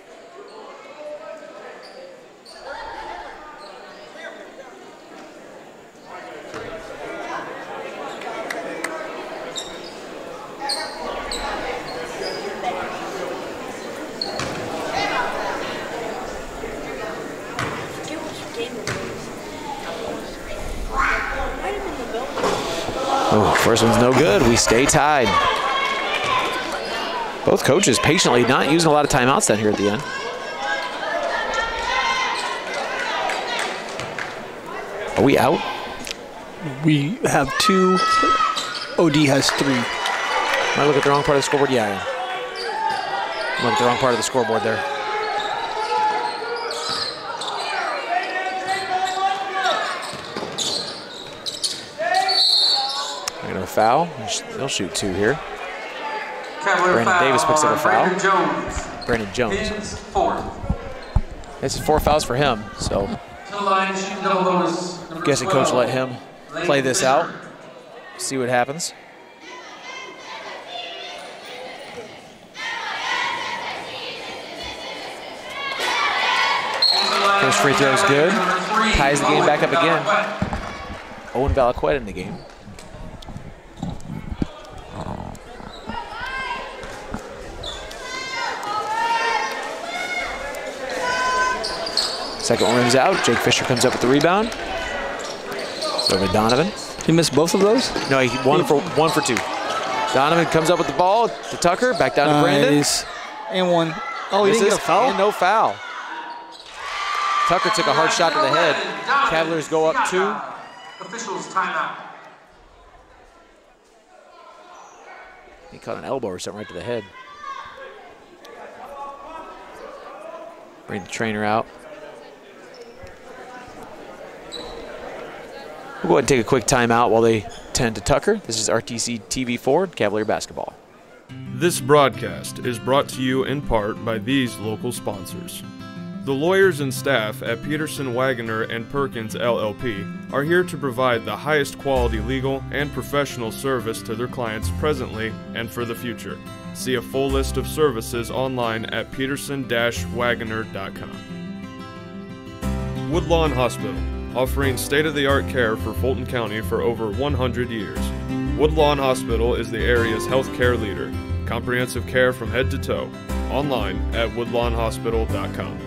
Oh, first one's no good. We stay tied. Both coaches patiently not using a lot of timeouts down here at the end. Are we out? We have 2. OD has 3. Am I looking at the wrong part of the scoreboard? Yeah, I am. I'm looking at the wrong part of the scoreboard there. A foul. They'll shoot 2 here. Brandon Davis picks up a foul. Brandon Jones. His 4th. This is 4 fouls for him, so I'm guessing coach will let him play this out. See what happens. First free throw is good. Ties the game back up again. Owen Valaquette in the game. Second one rims out. Jake Fisher comes up with the rebound. It's over to Donovan. He missed both of those? No, he one for 2. Donovan comes up with the ball to Tucker. Back down to Brandon. Nice. And 1. Oh, he didn't get a foul? And no foul. Tucker took a hard shot to the head. Cavaliers go up 2. Officials timeout. He caught an elbow or something right to the head. Bring the trainer out. We'll go ahead and take a quick timeout while they tend to Tucker. This is RTC TV4, Cavalier Basketball. This broadcast is brought to you in part by these local sponsors. The lawyers and staff at Peterson, Wagoner & Perkins LLP are here to provide the highest quality legal and professional service to their clients presently and for the future. See a full list of services online at peterson-wagoner.com. Woodlawn Hospital, offering state-of-the-art care for Fulton County for over 100 years. Woodlawn Hospital is the area's healthcare leader. Comprehensive care from head to toe. Online at woodlawnhospital.com.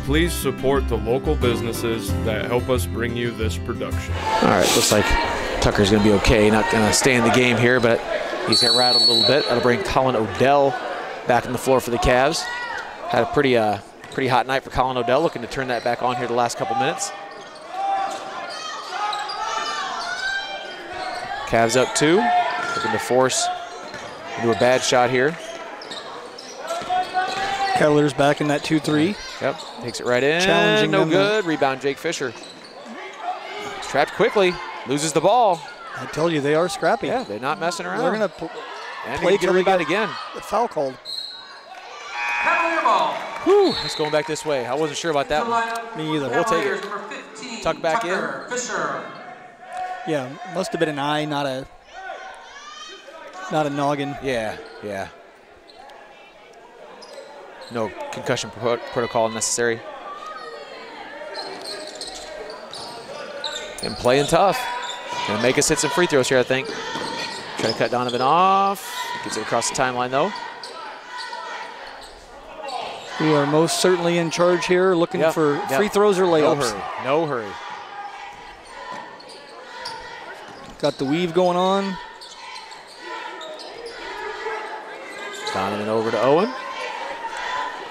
Please support the local businesses that help us bring you this production. All right, looks like Tucker's going to be okay. Not going to stay in the game here, but He's got rattled a little bit. That'll bring Colin Odell back on the floor for the Cavs. Had a pretty hot night for Colin Odell, looking to turn that back on here the last couple minutes. Cavs up 2, looking to force into a bad shot here. Cavaliers back in that 2-3. Yep, takes it right in. Challenging no them. good. Rebound, Jake Fisher. He's trapped quickly, loses the ball. I told you, they are scrappy. Yeah, they're not messing around. They're going to play till a rebound again. The foul called. Cavalier ball. Whew, it's going back this way. I wasn't sure about that one. Me either. We'll take it. Tuck back in. Fisher. Yeah, must have been an eye, not a noggin. Yeah. No concussion protocol necessary. And playing tough. Gonna make us hit some free throws here, I think. Try to cut Donovan off. Gets it across the timeline though. We are most certainly in charge here, looking for free throws or layups. No hurry. Got the weave going on. Donovan over to Owen.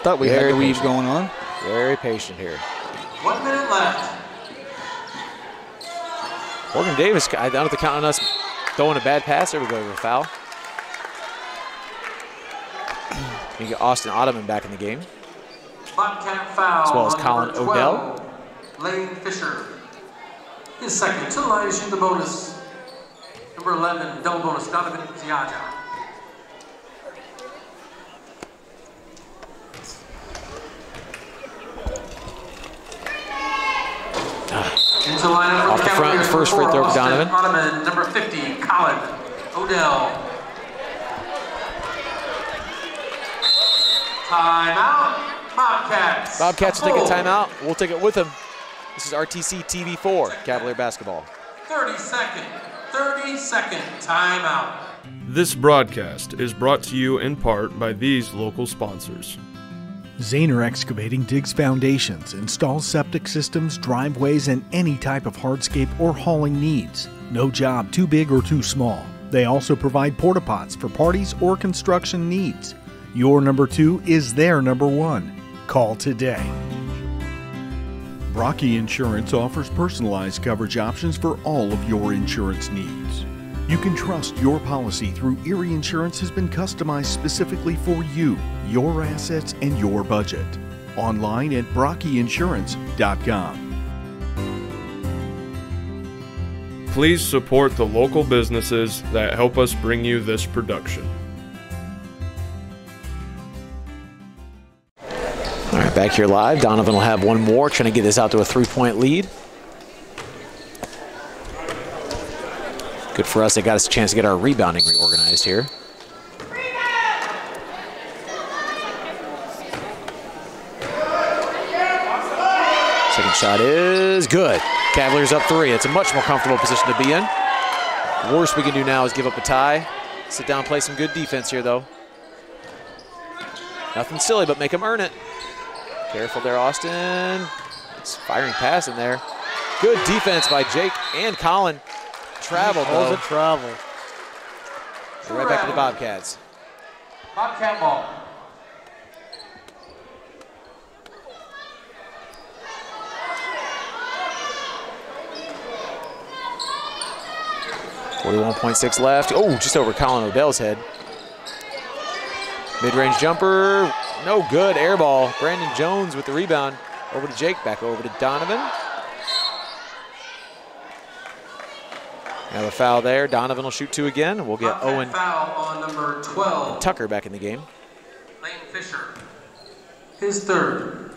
Thought we had the weave going on. Very patient here. 1 minute left. Morgan Davis, I don't have to count on us throwing a bad pass. There we go, with a foul. You get Austin Ottoman back in the game. Bobcat foul. As well as on Colin number 12, Odell. Lane Fisher. His second to the line to shoot the bonus. Number 11, double bonus, Donovan Ziaja. Into the lineup for Off the front, first free throw for Donovan. Ottoman, number 50, Colin Odell. Timeout, Bobcats. Bobcats will take a timeout. We'll take it with them. This is RTC TV4, Cavalier basketball. 30 second timeout. This broadcast is brought to you in part by these local sponsors. Zahner Excavating digs foundations, installs septic systems, driveways, and any type of hardscape or hauling needs. No job too big or too small. They also provide porta pots for parties or construction needs. Your number 2 is their number 1. Call today. Brocky Insurance offers personalized coverage options for all of your insurance needs. You can trust your policy through Erie Insurance has been customized specifically for you, your assets, and your budget. Online at brockyinsurance.com. Please support the local businesses that help us bring you this production. All right, back here live. Donovan will have one more, trying to get this out to a 3-point lead. Good for us. They got us a chance to get our rebounding reorganized here. Second shot is good. Cavaliers up 3. It's a much more comfortable position to be in. Worst we can do now is give up a tie. Sit down, play some good defense here, though. Nothing silly, but make them earn it. Careful there, Austin. It's firing pass in there. Good defense by Jake and Colin. Travel, though. It travel. Right back to the Bobcats. Bobcat ball. .6 left. Oh, just over Colin Odell's head. Mid-range jumper. No good. Air ball. Brandon Jones with the rebound. Over to Jake. Back over to Donovan. Have a foul there. Donovan will shoot 2 again. We'll get Owen foul on number 12. Tucker back in the game. Lane Fisher. His third.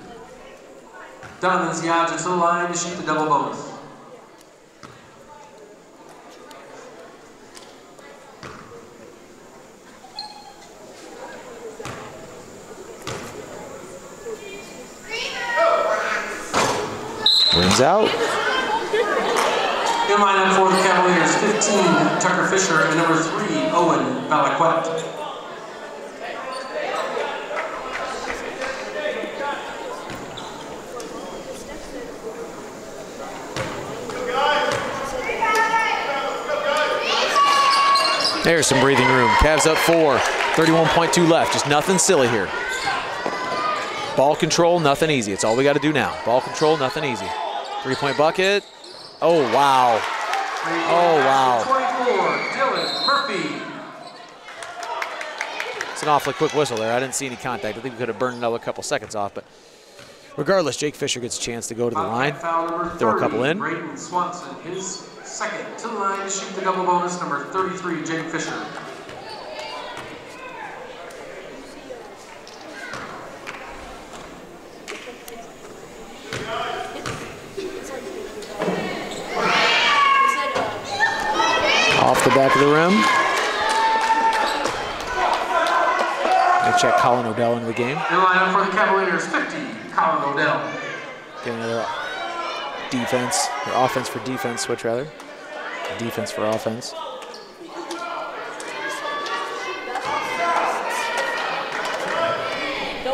Donovan Ziaja to the line to shoot the double bonus. Rims out. In lineup for the Cavaliers, 15, Tucker Fisher, and number 3, Owen Valaquette. There's some breathing room. Cavs up 4, 31.2 left. Just nothing silly here. Ball control, nothing easy. It's all we got to do now. Ball control, nothing easy. 3-point bucket. Oh, wow. Oh, wow. 24, Dylan Murphy. It's an awfully quick whistle there. I didn't see any contact. I think we could have burned another couple seconds off, but regardless, Jake Fisher gets a chance to go to the line, throw a couple in. Braden Swanson, his second to the line to shoot the double bonus, number 33, Jake Fisher. Off the back of the rim. They check Colin Odell into the game. In lineup for the Cavaliers, 50, Colin Odell. Get another defense, or offense for defense switch rather. Defense for offense.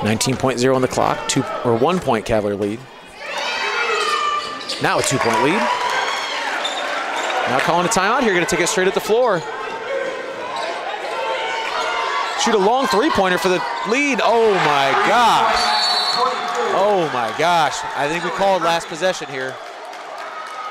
.0 on the clock, 1 point Cavalier lead. Now a 2-point lead. Now calling a timeout here, gonna take it straight at the floor. Shoot a long 3-pointer for the lead. Oh my gosh. Oh my gosh. I think we called last possession here.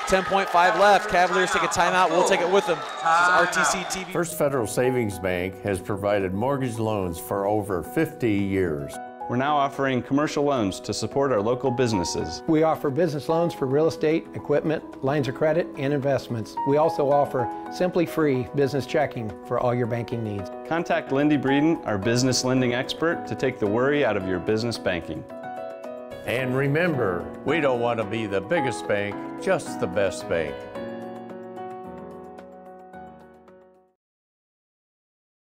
10.5 left. Cavaliers take a timeout. We'll take it with them. This is RTC TV. First Federal Savings Bank has provided mortgage loans for over 50 years. We're now offering commercial loans to support our local businesses. We offer business loans for real estate, equipment, lines of credit, and investments. We also offer Simply Free business checking for all your banking needs. Contact Lindy Breeden, our business lending expert, to take the worry out of your business banking. And remember, we don't want to be the biggest bank, just the best bank.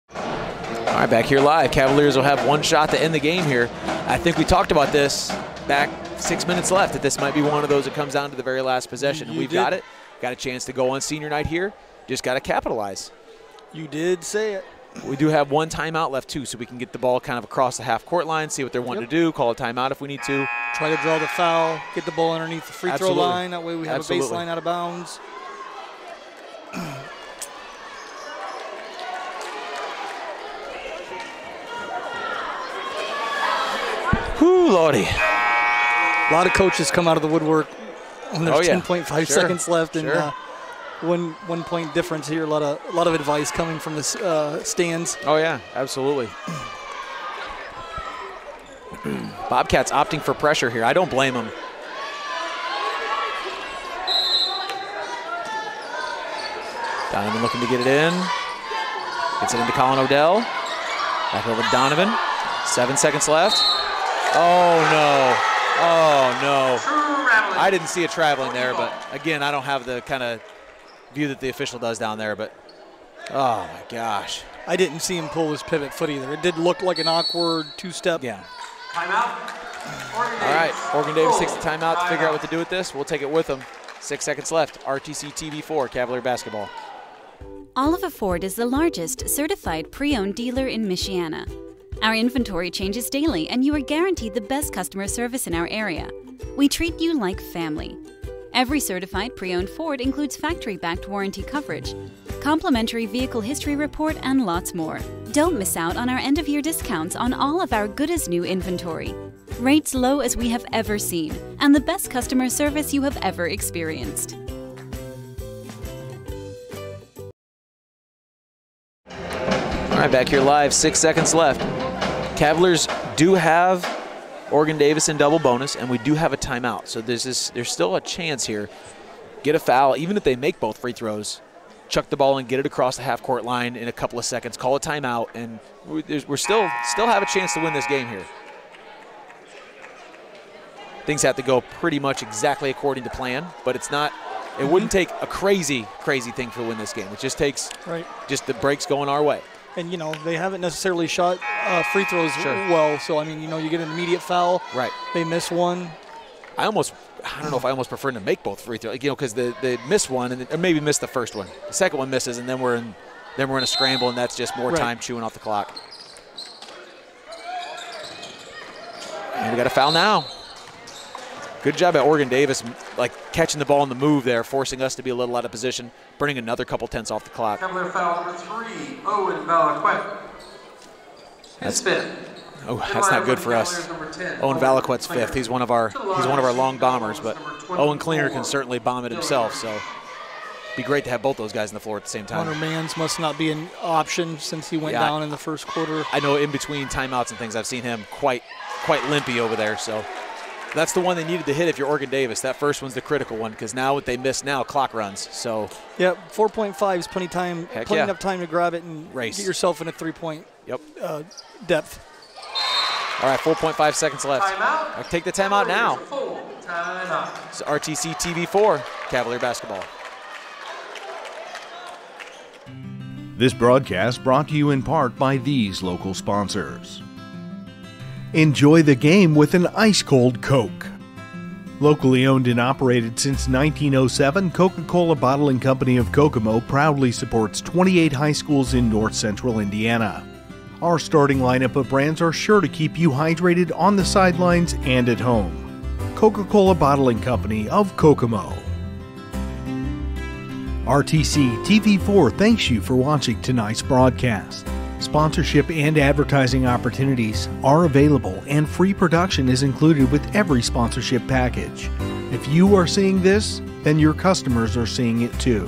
All right, back here live. Cavaliers will have one shot to end the game here. I think we talked about this back 6 minutes left, that this might be one of those that comes down to the very last possession. And we've got it. Got a chance to go on senior night here. Just got to capitalize. You did say it. We do have one timeout left, too, so we can get the ball kind of across the half-court line, see what they're wanting to do, call a timeout if we need to. Try to draw the foul, get the ball underneath the free throw line. That way we have a baseline out of bounds. Whoo, Lordy. A lot of coaches come out of the woodwork when there's 10.5 seconds left, and 1 point difference here. A lot of advice coming from the stands. Oh yeah, absolutely. Bobcats opting for pressure here. I don't blame them. Donovan looking to get it in. Gets it into Colin Odell. Back over to Donovan. 7 seconds left. Oh no. Oh no. I didn't see it traveling there, but again, I don't have the kind of view that the official does down there, but oh my gosh. I didn't see him pull his pivot foot either. It did look like an awkward two-step. Yeah. Timeout. All right, Oregon Davis takes the timeout to figure out what to do with this. We'll take it with them. 6 seconds left. RTC TV4, Cavalier basketball. Oliver Ford is the largest certified pre-owned dealer in Michiana. Our inventory changes daily, and you are guaranteed the best customer service in our area. We treat you like family. Every certified pre-owned Ford includes factory-backed warranty coverage, complimentary vehicle history report, and lots more. Don't miss out on our end-of-year discounts on all of our good-as-new inventory. Rates low as we have ever seen, and the best customer service you have ever experienced. All right, back here live, 6 seconds left. Cavaliers do have Oregon Davis in double bonus, and we do have a timeout. So there's still a chance here. Get a foul, even if they make both free throws. Chuck the ball and get it across the half-court line in a couple of seconds. Call a timeout, and we're still have a chance to win this game here. Things have to go pretty much exactly according to plan, but it's not. It wouldn't take a crazy thing to win this game. It just takes just the breaks going our way. And, you know, they haven't necessarily shot free throws well. So, I mean, you know, you get an immediate foul. Right. They miss one. I don't know if I almost prefer to make both free throws, you know, because they miss one or maybe miss the first one. The second one misses, and then we're in a scramble, and that's just more time chewing off the clock. And we got a foul now. Good job at Oregon Davis, like catching the ball on the move there, forcing us to be a little out of position, burning another couple tenths off the clock. Cavalier foul number 3, Owen Valaquette. His fifth. Oh, that's not good for us. Owen Valaquette's fifth. He's one of our long bombers, but Owen Klinger can certainly bomb it himself. So it'd be great to have both those guys on the floor at the same time. Hunter Mans must not be an option since he went down in the first quarter. I know in between timeouts and things, I've seen him quite limpy over there. So that's the one they needed to hit if you're Oregon Davis. That first one's the critical one because now what they miss now, clock runs. So yeah, 4.5 is plenty enough time to grab it and race. Get yourself in a 3-point depth. All right, 4.5 seconds left. Timeout. Take the timeout now. Timeout. It's RTC TV4, Cavalier basketball. This broadcast brought to you in part by these local sponsors. Enjoy the game with an ice-cold Coke. Locally owned and operated since 1907, Coca-Cola Bottling Company of Kokomo proudly supports 28 high schools in north central Indiana. Our starting lineup of brands are sure to keep you hydrated on the sidelines and at home. Coca-Cola Bottling Company of Kokomo. RTC TV4 thanks you for watching tonight's broadcast. Sponsorship and advertising opportunities are available and free production is included with every sponsorship package. If you are seeing this, then your customers are seeing it too.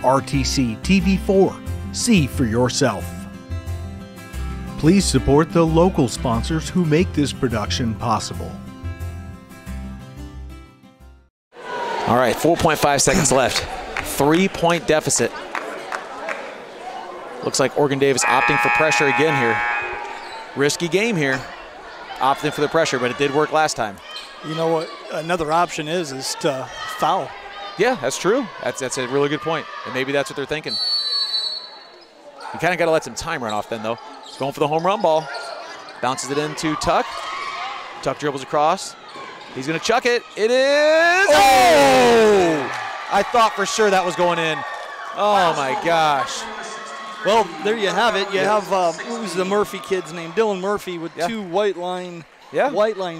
RTC TV4. See for yourself. Please support the local sponsors who make this production possible. All right, 4.5 seconds left. 3-point deficit. Looks like Oregon Davis opting for pressure again here. Risky game here. Opting for the pressure, but it did work last time. You know what another option is to foul. Yeah, that's true. That's a really good point. And maybe that's what they're thinking. You kind of got to let some time run off then, though. Going for the home run ball. Bounces it into Tuck. Tuck dribbles across. He's going to chuck it. It is. Oh! I thought for sure that was going in. Oh, my gosh. Well, there you have it. You have, who's the Murphy kid's name? Dylan Murphy with two white line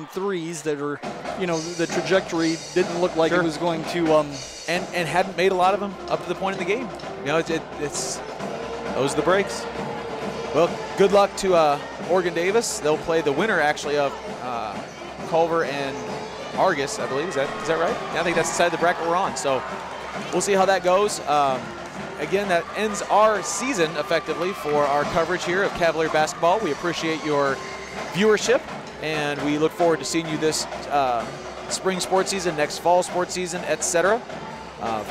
threes that are, the trajectory didn't look like it was going to. And hadn't made a lot of them up to the point of the game. It's those are the breaks. Well, good luck to Oregon Davis. They'll play the winner, actually, of Culver and Argus, I believe. Is that right? Yeah, I think that's the side of the bracket we're on. So we'll see how that goes. Again, that ends our season, effectively, for our coverage here of Cavalier basketball. We appreciate your viewership, and we look forward to seeing you this spring sports season, next fall sports season, etc.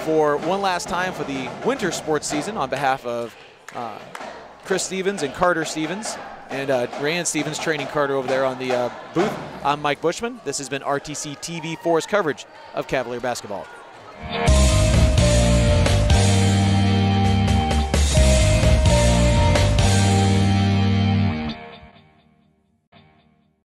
For one last time for the winter sports season, on behalf of Chris Stevens and Carter Stevens and Rayanne Stevens training Carter over there on the booth. I'm Mike Bushman. This has been RTC TV4's coverage of Cavalier basketball.